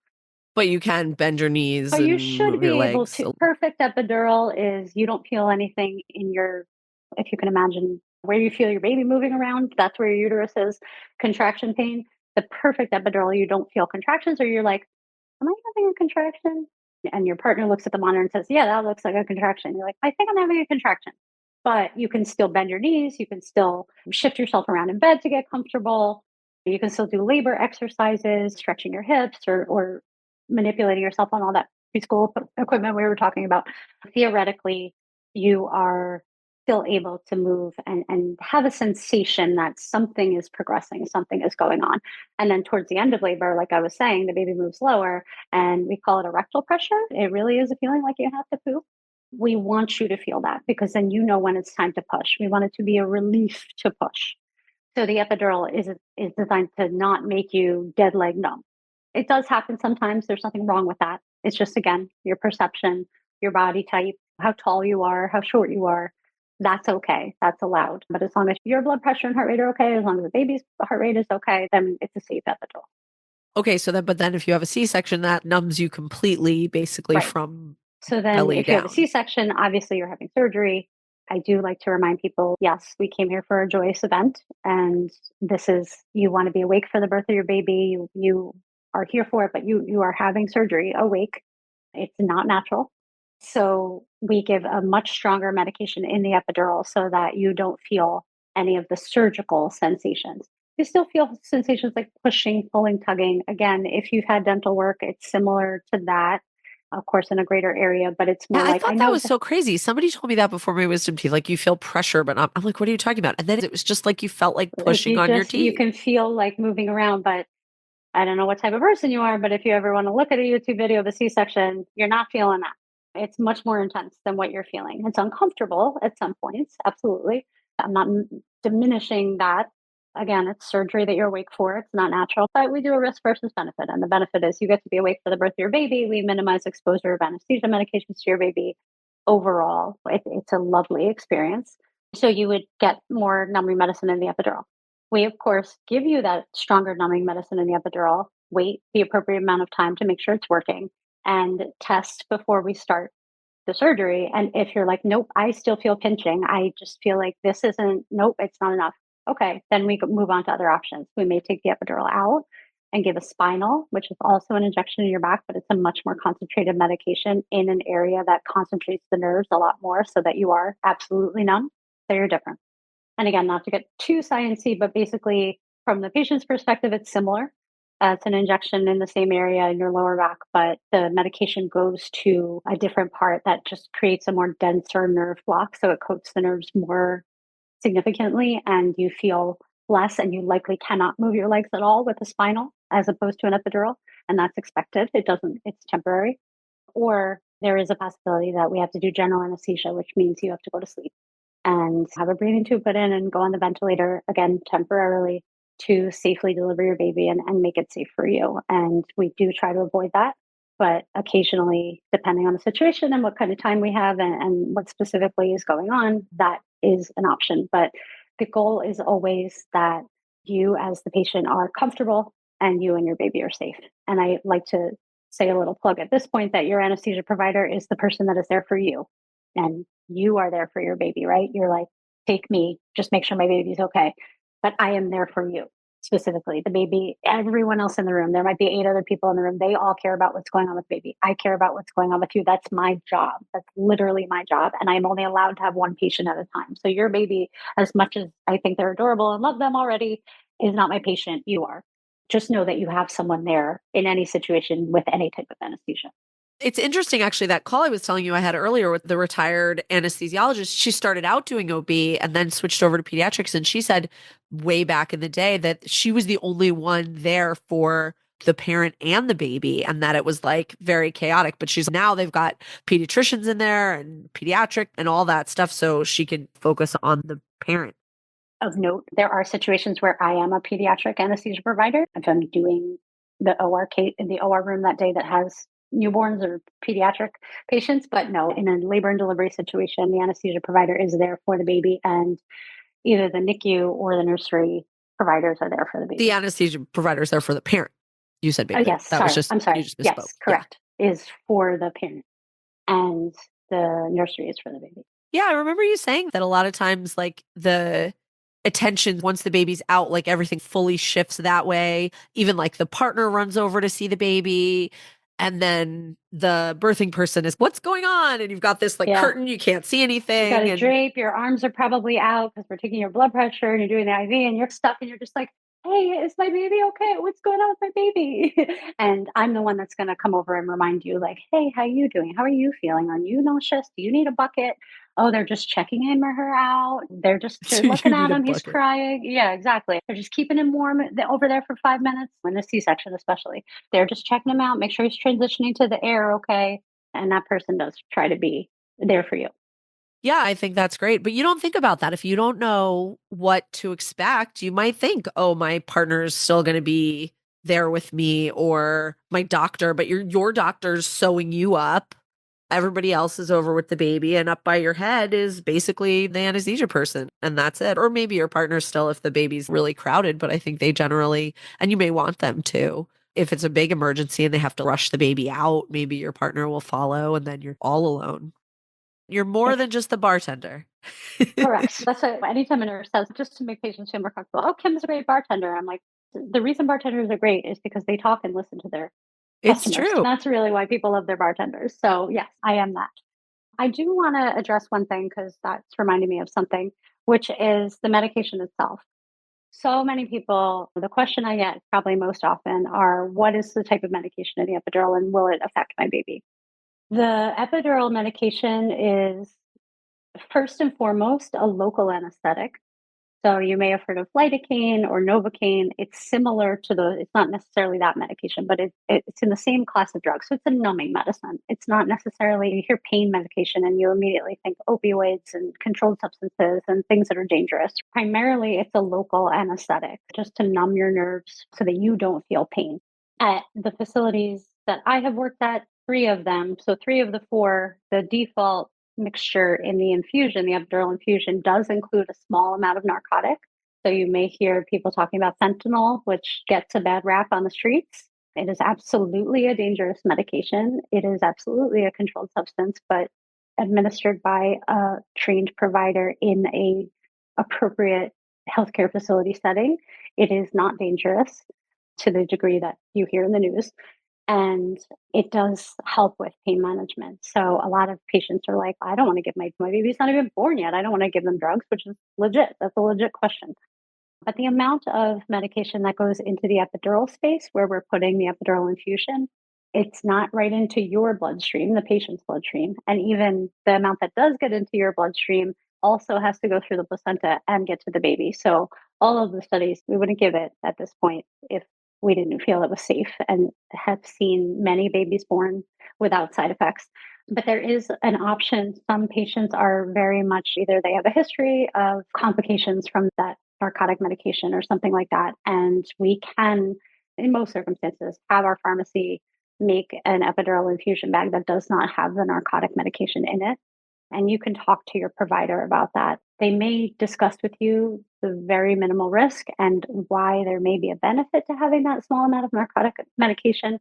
you can bend your knees But you and should move your be able legs. to. Perfect epidural is you don't feel anything in your, if you can imagine where you feel your baby moving around, that's where your uterus is, contraction pain. The perfect epidural, you don't feel contractions, or you're like, am I having a contraction? And your partner looks at the monitor and says, yeah, that looks like a contraction. You're like, I think I'm having a contraction. But you can still bend your knees. You can still shift yourself around in bed to get comfortable. You can still do labor exercises, stretching your hips or manipulating yourself on all that preschool equipment we were talking about. Theoretically, you are still able to move and have a sensation that something is progressing, something is going on. And then towards the end of labor, like I was saying, the baby moves lower and we call it a rectal pressure. It really is a feeling like you have to poop. We want you to feel that because then you know when it's time to push. We want it to be a relief to push. So the epidural is designed to not make you dead leg numb. It does happen sometimes. There's nothing wrong with that. It's just, again, your perception, your body type, how tall you are, how short you are. That's okay. That's allowed. But as long as your blood pressure and heart rate are okay, as long as the baby's heart rate is okay, then it's a safe epidural. Okay, so then, but then if you have a C-section, that numbs you completely, basically Right. from So then belly if you have a down. C-section, obviously you're having surgery. I do like to remind people, yes, we came here for a joyous event and this is you want to be awake for the birth of your baby. You are here for it, but you are having surgery awake. It's not natural. So we give a much stronger medication in the epidural so that you don't feel any of the surgical sensations. You still feel sensations like pushing, pulling, tugging. Again, if you've had dental work, it's similar to that, of course, in a greater area, but it's Yeah, more I like, I thought that know was so crazy. Somebody told me that before my wisdom teeth. Like you feel pressure, but I'm like, what are you talking about? And then it was just like you felt like like pushing on your you teeth. can feel like moving around, but I don't know what type of person you are, but if you ever want to look at a YouTube video of a C-section, you're not feeling that. It's much more intense than what you're feeling. It's uncomfortable at some points, absolutely. I'm not diminishing that. Again, it's surgery that you're awake for. It's not natural, but we do a risk versus benefit. And the benefit is you get to be awake for the birth of your baby. We minimize exposure of anesthesia medications to your baby. Overall, it's a lovely experience. So you would get more numbing medicine in the epidural. We, of course, give you that stronger numbing medicine in the epidural, wait the appropriate amount of time to make sure it's working, and test before we start the surgery. And if you're like, nope, I still feel pinching, I just feel like this isn't, nope, it's not enough. Okay, then we move on to other options. We may take the epidural out and give a spinal, which is also an injection in your back, but it's a much more concentrated medication in an area that concentrates the nerves a lot more so that you are absolutely numb. So you're different. And again, not to get too sciencey, but basically from the patient's perspective, it's similar. It's an injection in the same area in your lower back, but the medication goes to a different part that just creates a more denser nerve block. So it coats the nerves more significantly and you feel less and you likely cannot move your legs at all with a spinal as opposed to an epidural. And that's expected. It's temporary. Or there is a possibility that we have to do general anesthesia, which means you have to go to sleep and have a breathing tube put in and go on the ventilator again temporarily to safely deliver your baby and make it safe for you. And we do try to avoid that. But occasionally, depending on the situation and what kind of time we have and what specifically is going on, that is an option. But the goal is always that you, as the patient, are comfortable and you and your baby are safe. And I like to say a little plug at this point that your anesthesia provider is the person that is there for you. And you are there for your baby, right? You're like, take me, just make sure my baby's okay. But I am there for you specifically. The baby, everyone else in the room, there might be 8 other people in the room. They all care about what's going on with baby. I care about what's going on with you. That's my job. That's literally my job. And I'm only allowed to have one patient at a time. So your baby, as much as I think they're adorable and love them already, is not my patient. You are. Just know that you have someone there in any situation with any type of anesthesia. It's interesting, actually, that call I was telling you I had earlier with the retired anesthesiologist. She started out doing OB and then switched over to pediatrics. And she said way back in the day that she was the only one there for the parent and the baby, and that it was like very chaotic. But she's now they've got pediatricians in there and pediatric and all that stuff. So she can focus on the parent. Of note, there are situations where I am a pediatric anesthesia provider. If I'm doing the OR case in the OR room that day that has newborns or pediatric patients, but no, in a labor and delivery situation, the anesthesia provider is there for the baby, and either the NICU or the nursery providers are there for the The baby. anesthesia provider is there for the parent. You said baby. Yes, That was sorry, just, I'm you sorry. just misspoke. Yes, Yeah. correct, is for the parent, and the nursery is for the baby. Yeah, I remember you saying that a lot of times, like the attention, once the baby's out, like everything fully shifts that way. Even like the partner runs over to see the baby. And then the birthing person is, what's going on? And you've got this like Yeah. curtain, you can't see You got anything. to And drape, your arms are probably out because we're taking your blood pressure and you're doing the IV and you're stuck and you're just like, hey, is my baby okay? What's going on with my baby? And I'm the one that's going to come over and remind you, like, hey, how are you doing? How are you feeling? Are you nauseous? Do you need a bucket? Oh, they're just checking him or her out. They're Do you looking need at a him. He's bucket? crying. Yeah, exactly. They're just keeping him warm over there for 5 minutes in the C-section, especially. They're just checking him out, make sure he's transitioning to the air okay. And that person does try to be there for you. Yeah, I think that's great. But you don't think about that. If you don't know what to expect, you might think, oh, my partner's still going to be there with me or my doctor, but your doctor's sewing you up. Everybody else is over with the baby, and up by your head is basically the anesthesia person, and that's it. Or maybe your partner's still if the baby's really crowded, but I think they generally, and you may want them to. If it's a big emergency and they have to rush the baby out, maybe your partner will follow and then you're all alone. You're more It's than just the bartender. correct. That's what anytime a nurse says, just to make patients feel more comfortable. Oh, Kim's a great bartender. I'm like, the reason bartenders are great is because they talk and listen to their It's customers. true. That's really why people love their bartenders. So, yes, I am that. I do want to address one thing because that's reminding me of something, which is the medication itself. So many people, the question I get probably most often are, what is the type of medication in the epidural and will it affect my baby? The epidural medication is first and foremost a local anesthetic. So you may have heard of lidocaine or novocaine. It's similar to it's not necessarily that medication, but it's in the same class of drugs. So it's a numbing medicine. It's not necessarily, you hear pain medication and you immediately think opioids and controlled substances and things that are dangerous. Primarily, it's a local anesthetic just to numb your nerves so that you don't feel pain. At the facilities that I have worked at, three of them, so three of the four, the default mixture in the infusion, the epidural infusion, does include a small amount of narcotic. So you may hear people talking about fentanyl, which gets a bad rap on the streets. It is absolutely a dangerous medication. It is absolutely a controlled substance, but administered by a trained provider in a appropriate healthcare facility setting, it is not dangerous to the degree that you hear in the news. And it does help with pain management. So a lot of patients are like, I don't want to give my baby's not even born yet. I don't want to give them drugs, which is legit. That's a legit question. But the amount of medication that goes into the epidural space where we're putting the epidural infusion, it's not right into your bloodstream, the patient's bloodstream. And even the amount that does get into your bloodstream also has to go through the placenta and get to the baby. So all of the studies, we wouldn't give it at this point if we didn't feel it was safe, and have seen many babies born without side effects. But there is an option. Some patients are very much either they have a history of complications from that narcotic medication or something like that. And we can, in most circumstances, have our pharmacy make an epidural infusion bag that does not have the narcotic medication in it. And you can talk to your provider about that. They may discuss with you the very minimal risk and why there may be a benefit to having that small amount of narcotic medication,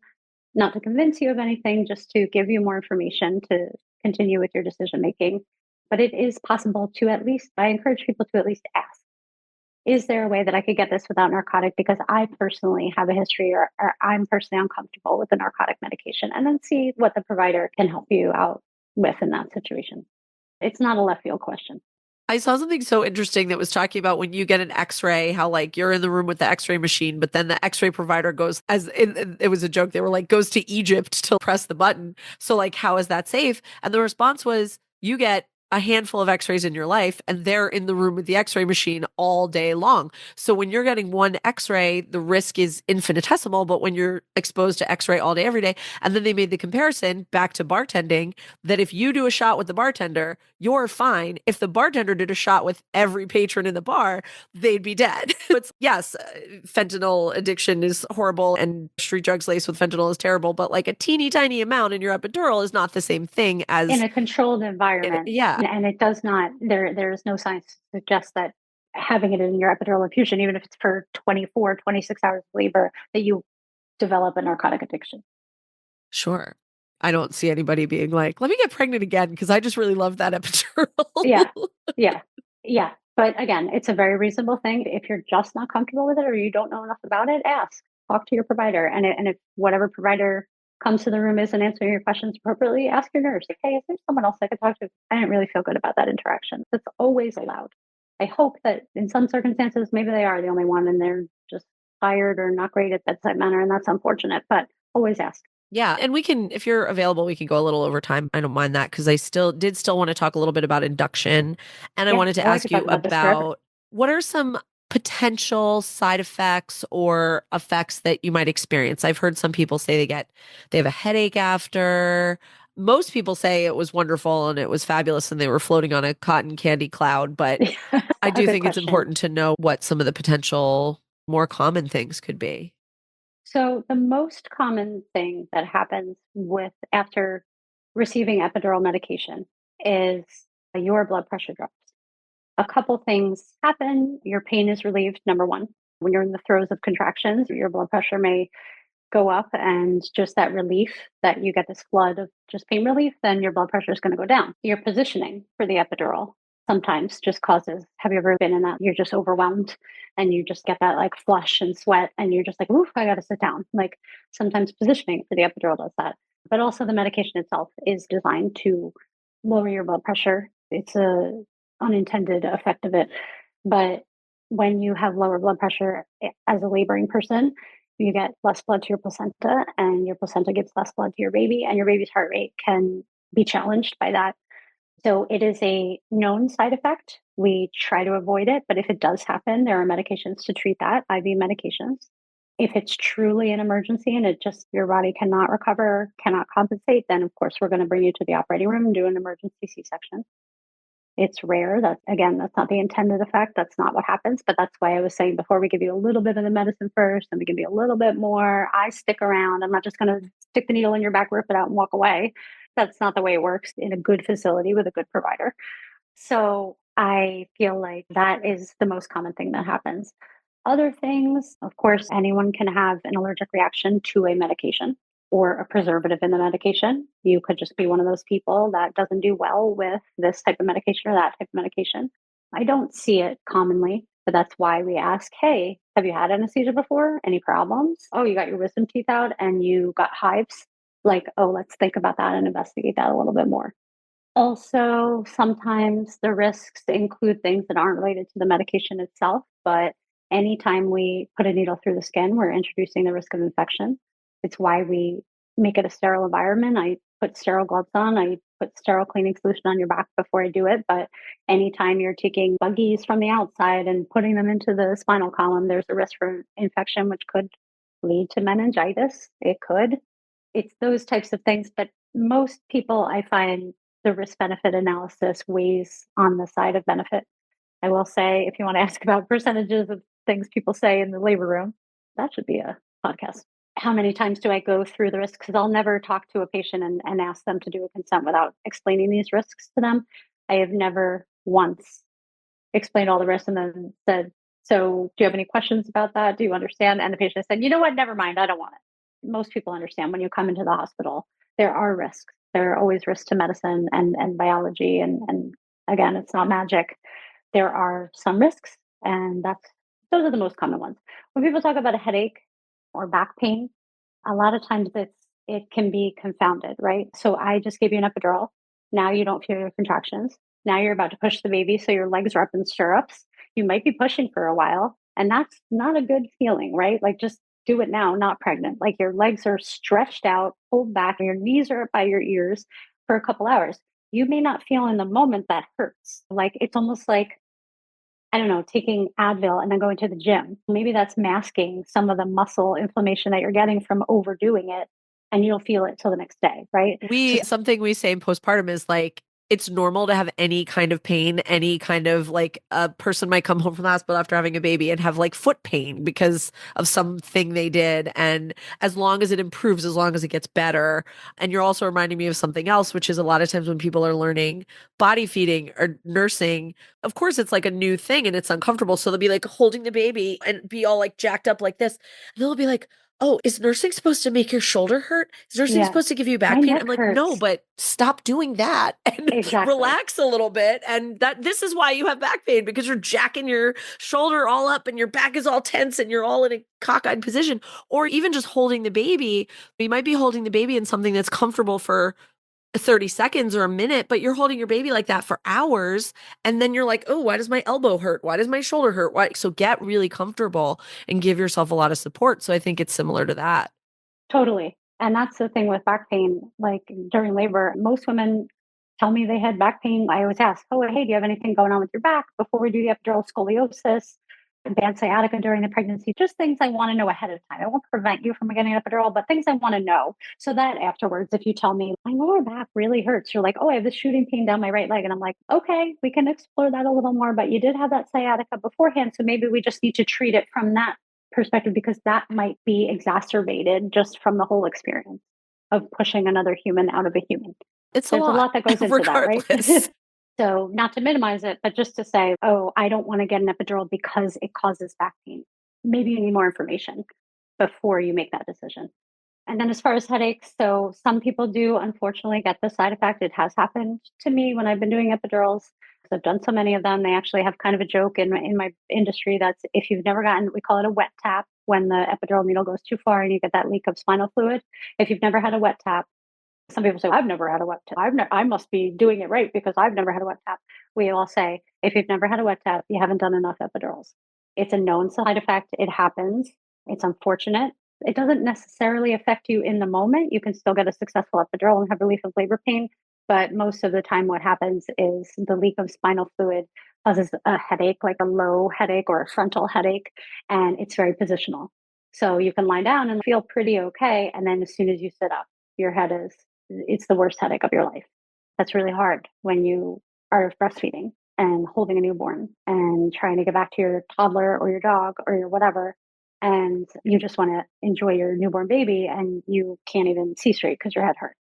not to convince you of anything, just to give you more information to continue with your decision making. But it is possible to at least, I encourage people to at least ask, is there a way that I could get this without narcotic? Because I personally have a history or I'm personally uncomfortable with the narcotic medication, and then see what the provider can help you out with in that situation. It's not a left field question. I saw something so interesting that was talking about when you get an x-ray, how like you're in the room with the x-ray machine, but then the x-ray provider goes it was a joke. They were like, goes to Egypt to press the button. So like, how is that safe? And the response was, you get a handful of x-rays in your life and they're in the room with the x-ray machine all day long. So when you're getting one x-ray, the risk is infinitesimal, but when you're exposed to x-ray all day, every day, and then they made the comparison back to bartending that if you do a shot with the bartender, you're fine. If the bartender did a shot with every patron in the bar, they'd be dead. It's yes, fentanyl addiction is horrible and street drugs laced with fentanyl is terrible, but like a teeny tiny amount in your epidural is not the same thing In as a controlled environment, yeah. and it does not, there is no science to suggest that having it in your epidural infusion, even if it's for 24, 26 hours of labor, that you develop a narcotic addiction. Sure. I don't see anybody being like, let me get pregnant again because I just really love that Yeah. epidural. Yeah. Yeah. But again, it's a very reasonable thing. If you're just not comfortable with it or you don't know enough about it, ask, talk to your provider. And if whatever provider comes to the room isn't answering your questions appropriately, ask your nurse, like, hey, is there someone else I could talk to? I didn't really feel good about that interaction. That's always allowed. I hope that in some circumstances, maybe they are the only one and they're just tired or not great at bedside manner, and that's unfortunate, but always ask. Yeah, and we can, if you're available, we can go a little over time. I don't mind that because I still want to talk a little bit about induction. And I Yeah. wanted to Oh, I ask could you talk about this forever. about what are some potential side effects or effects that you might experience? I've heard some people say they have a headache after. Most people say it was wonderful and it was fabulous and they were floating on a cotton candy cloud, but I A do good think it's question. important to know what some of the potential more common things could be. So the most common thing that happens with after receiving epidural medication is your blood pressure drops. A couple things happen. Your pain is relieved, number one. When you're in the throes of contractions, your blood pressure may go up, and just that relief that you get this flood of just pain relief, then your blood pressure is going to go down. Your positioning for the epidural sometimes just causes, have you ever been in that? You're just overwhelmed and you just get that like flush and sweat and you're just like, oof, I got to sit down. Like sometimes positioning for the epidural does that. But also the medication itself is designed to lower your blood pressure. It's a unintended effect of it. But when you have lower blood pressure as a laboring person, you get less blood to your placenta, and your placenta gives less blood to your baby, and your baby's heart rate can be challenged by that. So it is a known side effect. We try to avoid it, but if it does happen, there are medications to treat that, IV medications. If it's truly an emergency and it just your body cannot recover, cannot compensate, then of course we're going to bring you to the operating room and do an emergency C-section. It's rare. That's again, that's not the intended effect. That's not what happens. But that's why I was saying before, we give you a little bit of the medicine first, and we give you a little bit more. I stick around. I'm not just going to stick the needle in your back, rip it out, and walk away. That's not the way it works in a good facility with a good provider. So I feel like that is the most common thing that happens. Other things, of course, anyone can have an allergic reaction to a medication or a preservative in the medication. You could just be one of those people that doesn't do well with this type of medication or that type of medication. I don't see it commonly, but that's why we ask, hey, have you had anesthesia before? Any problems? Oh, you got your wisdom teeth out and you got hives? Like, oh, let's think about that and investigate that a little bit more. Also, sometimes the risks include things that aren't related to the medication itself, but anytime we put a needle through the skin, we're introducing the risk of infection. It's why we make it a sterile environment. I put sterile gloves on, I put sterile cleaning solution on your back before I do it. But anytime you're taking buggies from the outside and putting them into the spinal column, there's a risk for infection, which could lead to meningitis. It could. It's those types of things. But most people, I find, the risk benefit analysis weighs on the side of benefit. I will say, if you want to ask about percentages of things people say in the labor room, that should be a podcast. How many times do I go through the risks? Because I'll never talk to a patient and ask them to do a consent without explaining these risks to them. I have never once explained all the risks and then said, so do you have any questions about that? Do you understand? And the patient said, you know what, never mind, I don't want it. Most people understand when you come into the hospital, there are risks. There are always risks to medicine and biology. And again, it's not magic. There are some risks, and those are the most common ones. When people talk about a headache or back pain, a lot of times it can be confounded, right? So I just gave you an epidural. Now you don't feel your contractions. Now you're about to push the baby, so your legs are up in stirrups. You might be pushing for a while, and that's not a good feeling, right? Like just do it now, not pregnant. Like your legs are stretched out, pulled back, your knees are up by your ears for a couple hours. You may not feel in the moment that hurts. Like it's almost like, I don't know, taking Advil and then going to the gym. Maybe that's masking some of the muscle inflammation that you're getting from overdoing it, and you'll feel it till the next day, right? So Something we say in postpartum is like, it's normal to have any kind of pain, any kind of like a person might come home from the hospital after having a baby and have like foot pain because of something they did. And as long as it improves, as long as it gets better. And you're also reminding me of something else, which is a lot of times when people are learning body feeding or nursing, of course, it's like a new thing and it's uncomfortable. So they'll be like holding the baby and be all like jacked up like this. And they'll be like, oh, is nursing supposed to make your shoulder hurt? Is nursing yeah, supposed to give you my back pain? neck I'm like, no, hurts. but stop doing that and Exactly. relax a little bit. And that this is why you have back pain because you're jacking your shoulder all up and your back is all tense and you're all in a cockeyed position. Or even just holding the baby. You might be holding the baby in something that's comfortable for 30 seconds or a minute, but you're holding your baby like that for hours. And then you're like, oh, why does my elbow hurt? Why does my shoulder hurt? Why? So get really comfortable and give yourself a lot of support. So I think it's similar to that. Totally. And that's the thing with back pain. Like during labor, most women tell me they had back pain. I always ask, oh, hey, do you have anything going on with your back before we do the epidural? Scoliosis, bad sciatica during the pregnancy, just things I want to know ahead of time. I won't prevent you from getting an epidural, but things I want to know. So that afterwards, if you tell me my lower back really hurts, you're like, oh, I have this shooting pain down my right leg. And I'm like, okay, we can explore that a little more, but you did have that sciatica beforehand. So maybe we just need to treat it from that perspective, because that might be exacerbated just from the whole experience of pushing another human out of a human. It's a There's a lot, lot that goes into that, right? regardless. So, not to minimize it, but just to say, oh, I don't want to get an epidural because it causes back pain. Maybe you need more information before you make that decision. And then, as far as headaches, so some people do unfortunately get the side effect. It has happened to me when I've been doing epidurals. I've done so many of them. They actually have kind of a joke in my industry that's, if you've never gotten, we call it a wet tap, when the epidural needle goes too far and you get that leak of spinal fluid. If you've never had a wet tap, some people say, I've never had a wet tap. I must be doing it right because I've never had a wet tap. We all say, if you've never had a wet tap, you haven't done enough epidurals. It's a known side effect. It happens. It's unfortunate. It doesn't necessarily affect you in the moment. You can still get a successful epidural and have relief of labor pain. But most of the time, what happens is the leak of spinal fluid causes a headache, like a low headache or a frontal headache, and it's very positional. So you can lie down and feel pretty okay. And then as soon as you sit up, your head is, it's the worst headache of your life. That's really hard when you are breastfeeding and holding a newborn and trying to get back to your toddler or your dog or your whatever. And you just want to enjoy your newborn baby and you can't even see straight because your head hurts.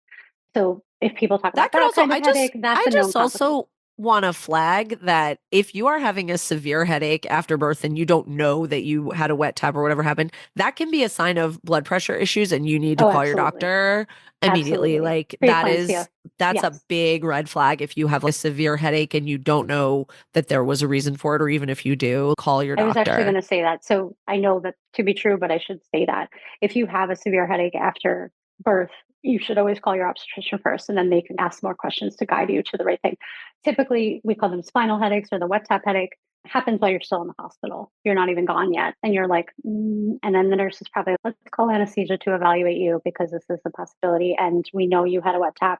So if people talk That about could that also, kind of headache, that's I a known just complication. also want to flag that if you are having a severe headache after birth and you don't know that you had a wet tap or whatever happened, that can be a sign of blood pressure issues and you need to Oh, call your absolutely. doctor immediately. Absolutely. Like Preeclampsia. that's a Yes. big red flag if you have a severe headache and you don't know that there was a reason for it, or even if you do, call your I was actually going doctor. to say that. So I know that to be true, but I should say that if you have a severe headache after birth, you should always call your obstetrician first, and then they can ask more questions to guide you to the right thing. Typically, we call them spinal headaches, or the wet tap headache happens while you're still in the hospital. You're not even gone yet. And you're like, and then the nurse is probably, let's call anesthesia to evaluate you because this is a possibility. And we know you had a wet tap.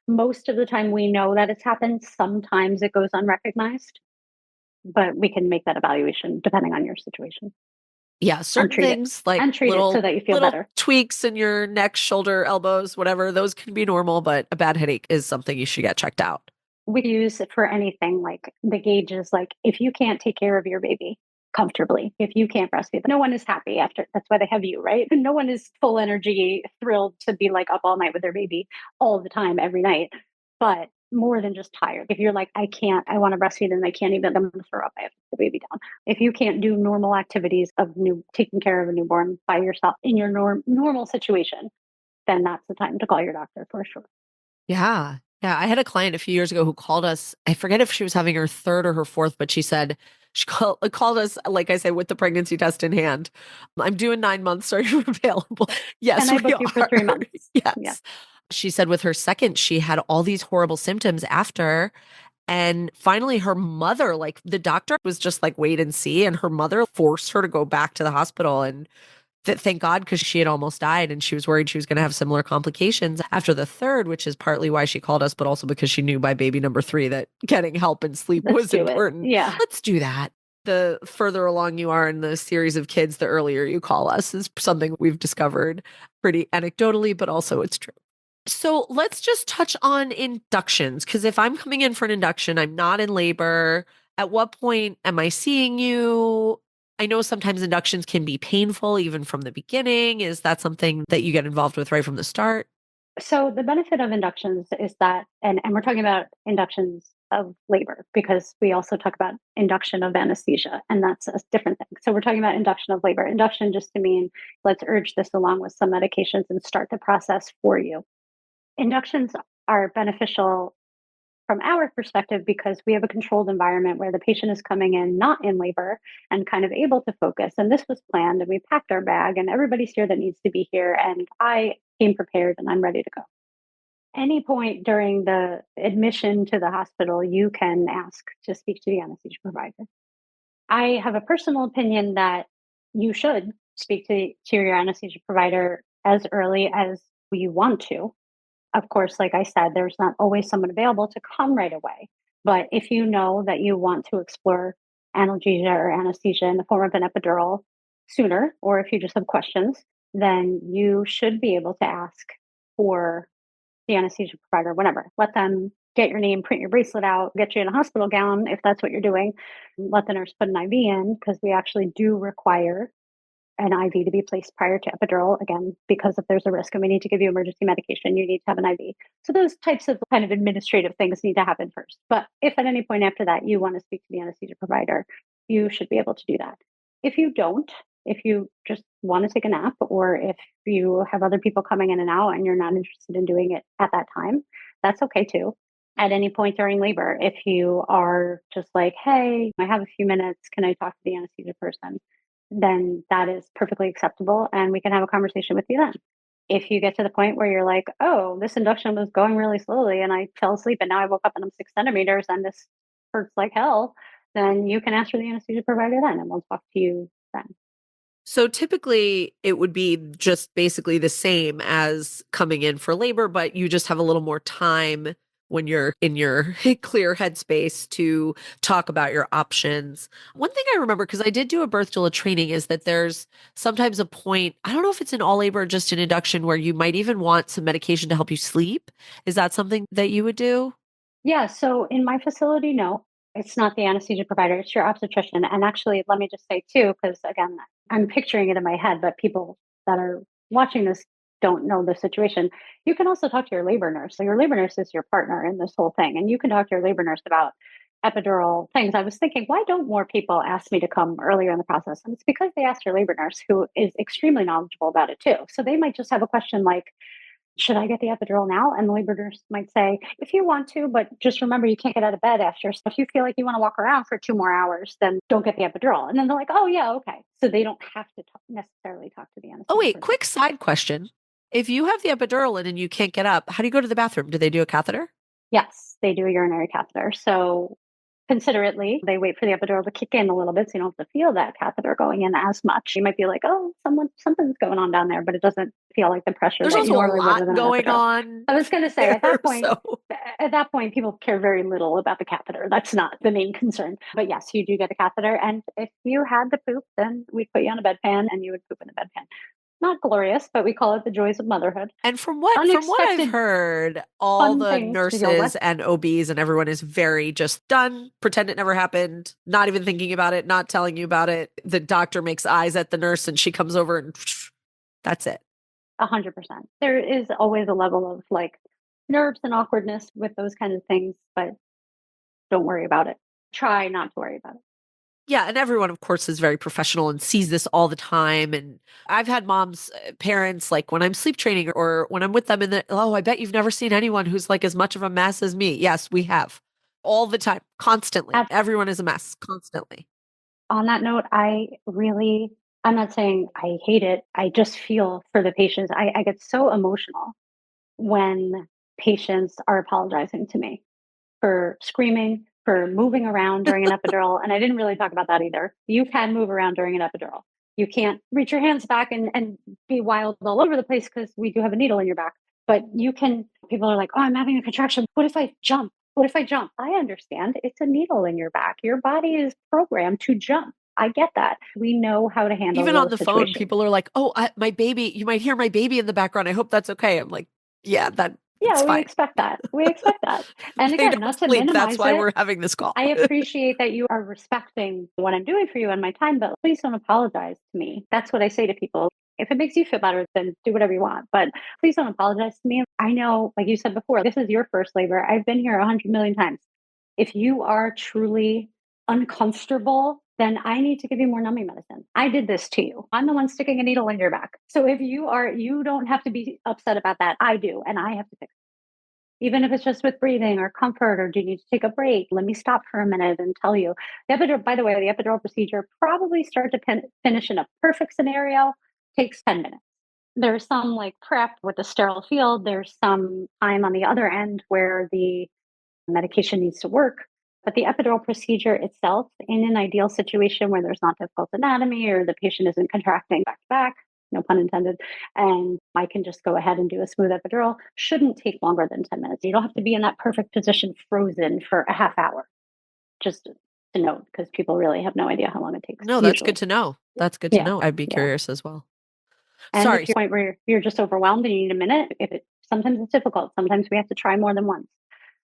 Most of the time, we know that it's happened. Sometimes it goes unrecognized, but we can make that evaluation depending on your situation Yeah, and certain treat it things like and treat it so that you feel little better. tweaks in your neck, shoulder, elbows, whatever, those can be normal, but a bad headache is something you should get checked out. We use it for anything, like the gauges, like if you can't take care of your baby comfortably, if you can't breastfeed, no one is happy after. That's why they have you, right? No one is full energy, thrilled to be like up all night with their baby all the time, every night. But more than just tired. If you're like, I can't, I want to breastfeed and I can't even, I'm going to throw up, I have to put the baby down. If you can't do normal activities of taking care of a newborn by yourself in your normal situation, then that's the time to call your doctor for sure. Yeah. Yeah. I had a client a few years ago who called us. I forget if she was having her third or her fourth, but she said she called us, like I said, with the pregnancy test in hand. I'm doing 9 months. Are you available? Can Yes, I we book you for are. 3 months? Yeah. Yes. She said with her second, she had all these horrible symptoms after. And finally, her mother, like the doctor was just like, wait and see. And her mother forced her to go back to the hospital. And thank God, because she had almost died and she was worried she was going to have similar complications after the third, which is partly why she called us, but also because she knew by baby number three that getting help and sleep Let's was do it. important. Yeah. Let's do that. The further along you are in the series of kids, the earlier you call us is something we've discovered pretty anecdotally, but also it's true. So let's just touch on inductions, because if I'm coming in for an induction, I'm not in labor. At what point am I seeing you? I know sometimes inductions can be painful even from the beginning. Is that something that you get involved with right from the start? So the benefit of inductions is that, and we're talking about inductions of labor because we also talk about induction of anesthesia, and that's a different thing. So we're talking about induction of labor. Induction just to mean let's urge this along with some medications and start the process for you. Inductions are beneficial from our perspective because we have a controlled environment where the patient is coming in not in labor and kind of able to focus. And this was planned, and we packed our bag, and everybody's here that needs to be here. And I came prepared and I'm ready to go. any point during the admission to the hospital, you can ask to speak to the anesthesia provider. I have a personal opinion that you should speak to your anesthesia provider as early as you want to. Of course, like I said, there's not always someone available to come right away. But if you know that you want to explore analgesia or anesthesia in the form of an epidural sooner, or if you just have questions, then you should be able to ask for the anesthesia provider whenever. Let them get your name, print your bracelet out, get you in a hospital gown if that's what you're doing. Let the nurse put an IV in because we actually do require an IV to be placed prior to epidural, again, because if there's a risk and we need to give you emergency medication, you need to have an IV. So those types of kind of administrative things need to happen first. But if at any point after that you want to speak to the anesthesia provider, you should be able to do that. If you don't, if you just want to take a nap, or if you have other people coming in and out and you're not interested in doing it at that time, that's okay too. At any point during labor, if you are just like, hey, I have a few minutes, can I talk to the anesthesia person? Then that is perfectly acceptable and we can have a conversation with you then. If you get to the point where you're like, oh, this induction was going really slowly and I fell asleep and now I woke up and I'm 6 centimeters and this hurts like hell, then you can ask for the anesthesia provider then and we'll talk to you then. So typically it would be just basically the same as coming in for labor, but you just have a little more time when you're in your clear headspace to talk about your options. One thing I remember, because I did do a birth doula training, is that there's sometimes a point, I don't know if it's in all labor or just in induction, where you might even want some medication to help you sleep. Is that something that you would do? Yeah, so in my facility, no, it's not the anesthesia provider, it's your obstetrician. And actually, let me just say too, because again, I'm picturing it in my head, but people that are watching this don't know the situation. You can also talk to your labor nurse. So your labor nurse is your partner in this whole thing. And you can talk to your labor nurse about epidural things. I was thinking, why don't more people ask me to come earlier in the process? And it's because they asked your labor nurse, who is extremely knowledgeable about it too. So they might just have a question like, should I get the epidural now? And the labor nurse might say, if you want to, but just remember you can't get out of bed after. So if you feel like you want to walk around for 2 more hours, then don't get the epidural. And then they're like, oh, yeah, okay. So they don't have to necessarily talk to the Oh, anesthesia wait, person. quick side question. If you have the epidural in and you can't get up, how do you go to the bathroom? Do they do a catheter? Yes, they do a urinary catheter. So considerately, they wait for the epidural to kick in a little bit so you don't have to feel that catheter going in as much. You might be like, oh, something's going on down there, but it doesn't feel like the pressure There's that you also a normally would with lot an going epidural. on I was going to say there. So, at that point, people care very little about the catheter. That's not the main concern. But yes, you do get a catheter. And if you had to poop, then we'd put you on a bedpan and you would poop in the bedpan. Not glorious, but we call it the joys of motherhood. and from what I've Unexpected heard, all fun the things to deal with. nurses and OBs and everyone is very just done, pretend it never happened, not even thinking about it, not telling you about it. The doctor makes eyes at the nurse and she comes over and that's it. 100%. There is always a level of like nerves and awkwardness with those kinds of things, but don't worry about it. Try not to worry about it. Yeah, and everyone, of course, is very professional and sees this all the time. And I've had moms, parents, like when I'm sleep training or when I'm with them, and oh, I bet you've never seen anyone who's like as much of a mess as me. Yes, we have all the time, constantly. At, Everyone is a mess constantly. on that note, I'm not saying I hate it. I just feel for the patients. I get so emotional when patients are apologizing to me for screaming, for moving around during an epidural. And I didn't really talk about that either. You can move around during an epidural. You can't reach your hands back and be wild all over the place because we do have a needle in your back. But you can, people are like, oh, I'm having a contraction. What if I jump? What if I jump? I understand. It's a needle in your back. Your body is programmed to jump. I get that. We know how to handle Even on those the phone, situations. people are like, oh, my baby, you might hear my baby in the background. I hope that's okay. I'm like, yeah, Yeah, that's we fine. expect that. We expect that. And They again, not don't to sleep. That's minimize why it, we're having this call. I appreciate that you are respecting what I'm doing for you and my time, but please don't apologize to me. That's what I say to people. If it makes you feel better, then do whatever you want, but please don't apologize to me. I know, like you said before, this is your first labor. I've been here 100 million times. If you are truly uncomfortable, then I need to give you more numbing medicine. I did this to you. I'm the one sticking a needle in your back. So if you don't have to be upset about that. I do, and I have to fix it. Even if it's just with breathing or comfort, or do you need to take a break? Let me stop for a minute and tell you. The epidural, by the way, the epidural procedure, probably start to finish in a perfect scenario, takes 10 minutes. there's some like prep with the sterile field. There's some time on the other end where the medication needs to work. But the epidural procedure itself, in an ideal situation where there's not difficult anatomy or the patient isn't contracting back to back, no pun intended, and I can just go ahead and do a smooth epidural, shouldn't take longer than 10 minutes. You don't have to be in that perfect position frozen for a half hour, just to note, because people really have no idea how long it takes No, that's good usually. to know. That's good to Yeah. know. I'd be Yeah. curious as well. And Sorry. if you're at a point where you're just overwhelmed and you need a minute, sometimes it's difficult. Sometimes we have to try more than once.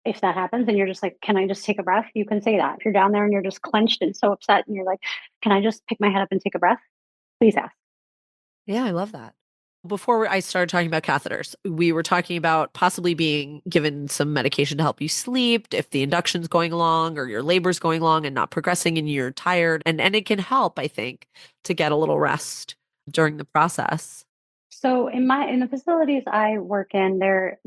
If that happens and you're just like, can I just take a breath? You can say that. If you're down there and you're just clenched and so upset and you're like, can I just pick my head up and take a breath? Please ask. Yeah, I love that. Before I started talking about catheters, we were talking about possibly being given some medication to help you sleep if the induction's going along or your labor's going along and not progressing and you're tired. And it can help, I think, to get a little rest during the process. So in the facilities I work in,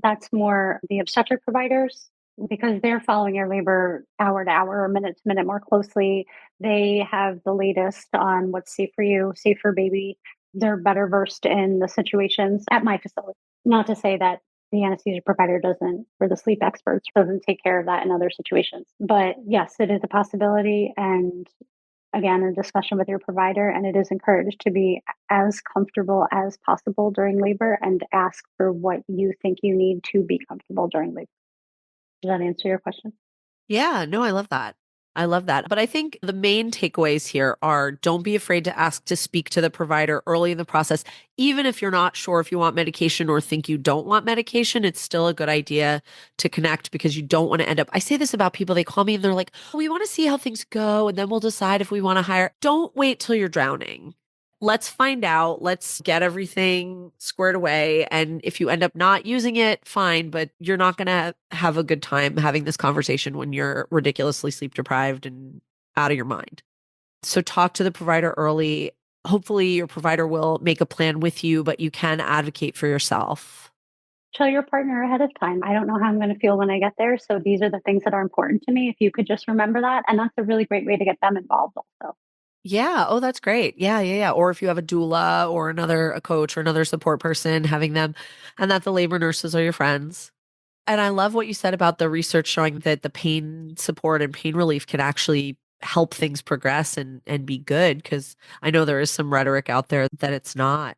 that's more the obstetric providers because they're following your labor hour to hour or minute to minute more closely. They have the latest on what's safe for you, safe for baby. They're better versed in the situations at my facility. Not to say that the anesthesia provider doesn't, or the sleep experts doesn't take care of that in other situations. But yes, it is a possibility. And again, a discussion with your provider, and it is encouraged to be as comfortable as possible during labor and ask for what you think you need to be comfortable during labor. Does that answer your question? Yeah, no, I love that. I love that. But I think the main takeaways here are don't be afraid to ask to speak to the provider early in the process. Even if you're not sure if you want medication or think you don't want medication, it's still a good idea to connect because you don't want to end up. I say this about people, they call me and they're like, we want to see how things go and then we'll decide if we want to hire. Don't wait till you're drowning. Let's find out. Let's get everything squared away. And if you end up not using it, fine, but you're not going to have a good time having this conversation when you're ridiculously sleep deprived and out of your mind. So talk to the provider early. Hopefully, your provider will make a plan with you, but you can advocate for yourself. Tell your partner ahead of time. I don't know how I'm going to feel when I get there. So these are the things that are important to me. If you could just remember that. And that's a really great way to get them involved also. Yeah. Oh, that's great. Yeah, yeah, yeah. Or if you have a doula or a coach or another support person, having them, and that the labor nurses are your friends. And I love what you said about the research showing that the pain support and pain relief can actually help things progress and be good because I know there is some rhetoric out there that it's not.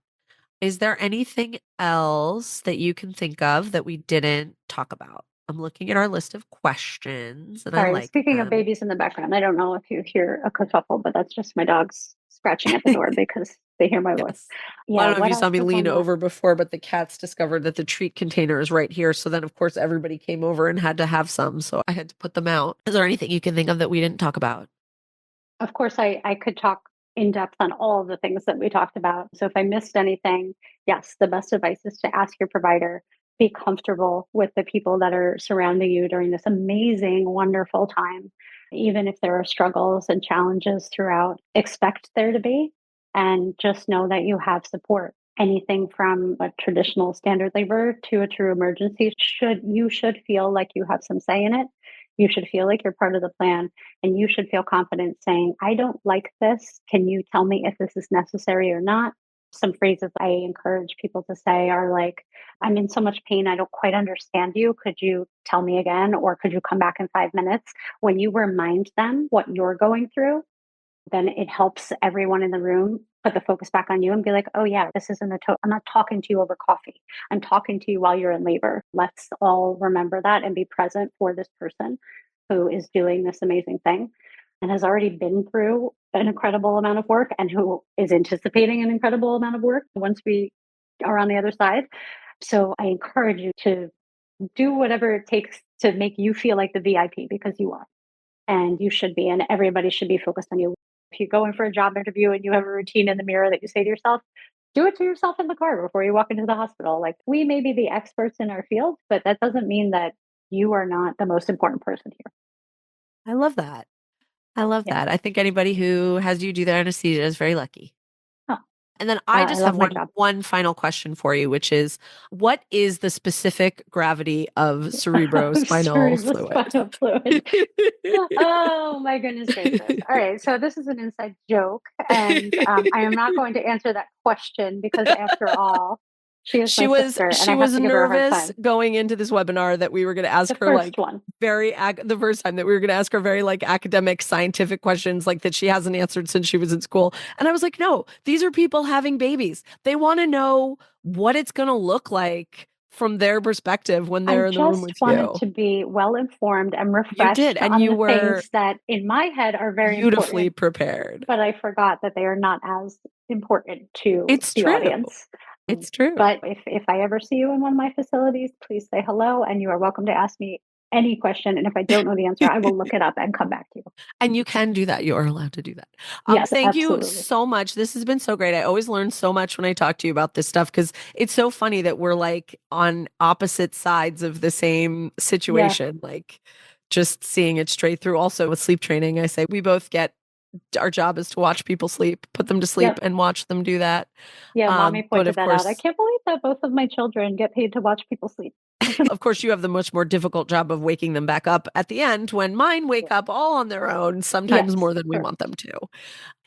Is there anything else that you can think of that we didn't talk about? I'm looking at our list of questions and I Sorry, like speaking of them. babies in the background, I don't know if you hear a kerfuffle, but that's just my dogs scratching at the door because they hear my voice. Yes. Well, I Yeah, don't know if what you saw else me was lean on that? over before, but the cats discovered that the treat container is right here. So then, of course, everybody came over and had to have some. So I had to put them out. Is there anything you can think of that we didn't talk about? Of course, I could talk in depth on all of the things that we talked about. So if I missed anything, yes, the best advice is to ask your provider, be comfortable with the people that are surrounding you during this amazing, wonderful time. Even if there are struggles and challenges throughout, expect there to be, and just know that you have support. Anything from a traditional standard labor to a true emergency, you should feel like you have some say in it. You should feel like you're part of the plan and you should feel confident saying, I don't like this. Can you tell me if this is necessary or not? Some phrases I encourage people to say are like, I'm in so much pain, I don't quite understand you. Could you tell me again? Or could you come back in 5 minutes? When you remind them what you're going through, then it helps everyone in the room put the focus back on you and be like, oh, yeah, this isn't I'm not talking to you over coffee. I'm talking to you while you're in labor. Let's all remember that and be present for this person who is doing this amazing thing and has already been through an incredible amount of work and who is anticipating an incredible amount of work once we are on the other side. So I encourage you to do whatever it takes to make you feel like the VIP because you are and you should be, and everybody should be focused on you. If you go in for a job interview and you have a routine in the mirror that you say to yourself, do it to yourself in the car before you walk into the hospital. Like we may be the experts in our field, but that doesn't mean that you are not the most important person here. I love that. I love Yeah. that. I think anybody who has you do their anesthesia is very lucky. Oh, And then I I just love have my one job. one final question for you, which is what is the specific gravity of cerebrospinal fluid? Cerebrospinal fluid. Oh my goodness gracious. All right. So this is an inside joke. And I am not going to answer that question because after all, She is my sister, and I have to give her a hard nervous time. going into this webinar that we were going to ask her First one. the first time that we were going to ask her very like academic scientific questions like that she hasn't answered since she was in school. And I was like, no, these are people having babies. They want to know what it's going to look like from their perspective when they're in the room with you. I just wanted to be well informed and refreshed You did, and on you the were things that in my head are very beautifully important, prepared. but I forgot that they are not as important to It's the true. audience. It's true. But if I ever see you in one of my facilities, please say hello, and you are welcome to ask me any question. And if I don't know the answer, I will look it up and come back to you. And you can do that. You are allowed to do that. Yes, thank absolutely. you so much. This has been so great. I always learn so much when I talk to you about this stuff because it's so funny that we're like on opposite sides of the same situation, like just seeing it straight through. Also with sleep training, I say we both get our job is to watch people sleep, put them to sleep and watch them do that. Yeah, mommy pointed that out. I Course, can't believe that both of my children get paid to watch people sleep. of course, you have the much more difficult job of waking them back up at the end when mine wake up all on their own, sometimes more than we want them to.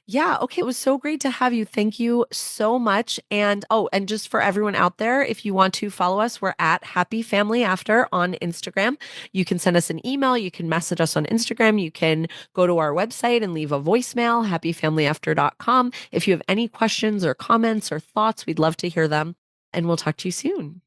Yeah. Okay. It was so great to have you. Thank you so much. And and just for everyone out there, if you want to follow us, we're at Happy Family After on Instagram. You can send us an email. You can message us on Instagram. You can go to our website and leave a voicemail, happyfamilyafter.com. If you have any questions or comments or thoughts, we'd love to hear them. And we'll talk to you soon.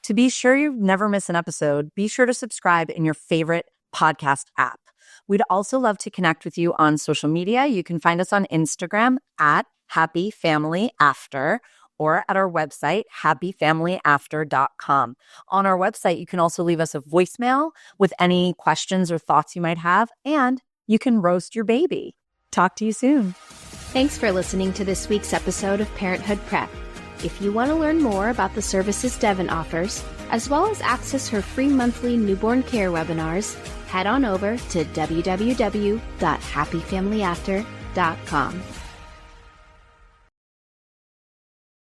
To be sure you never miss an episode, be sure to subscribe in your favorite podcast app. We'd also love to connect with you on social media. You can find us on Instagram at Happy Family After or at our website, happyfamilyafter.com. On our website, you can also leave us a voicemail with any questions or thoughts you might have, and you can roast your baby. Talk to you soon. Thanks for listening to this week's episode of Parenthood Prep. If you want to learn more about the services Devin offers, as well as access her free monthly newborn care webinars, head on over to www.happyfamilyafter.com.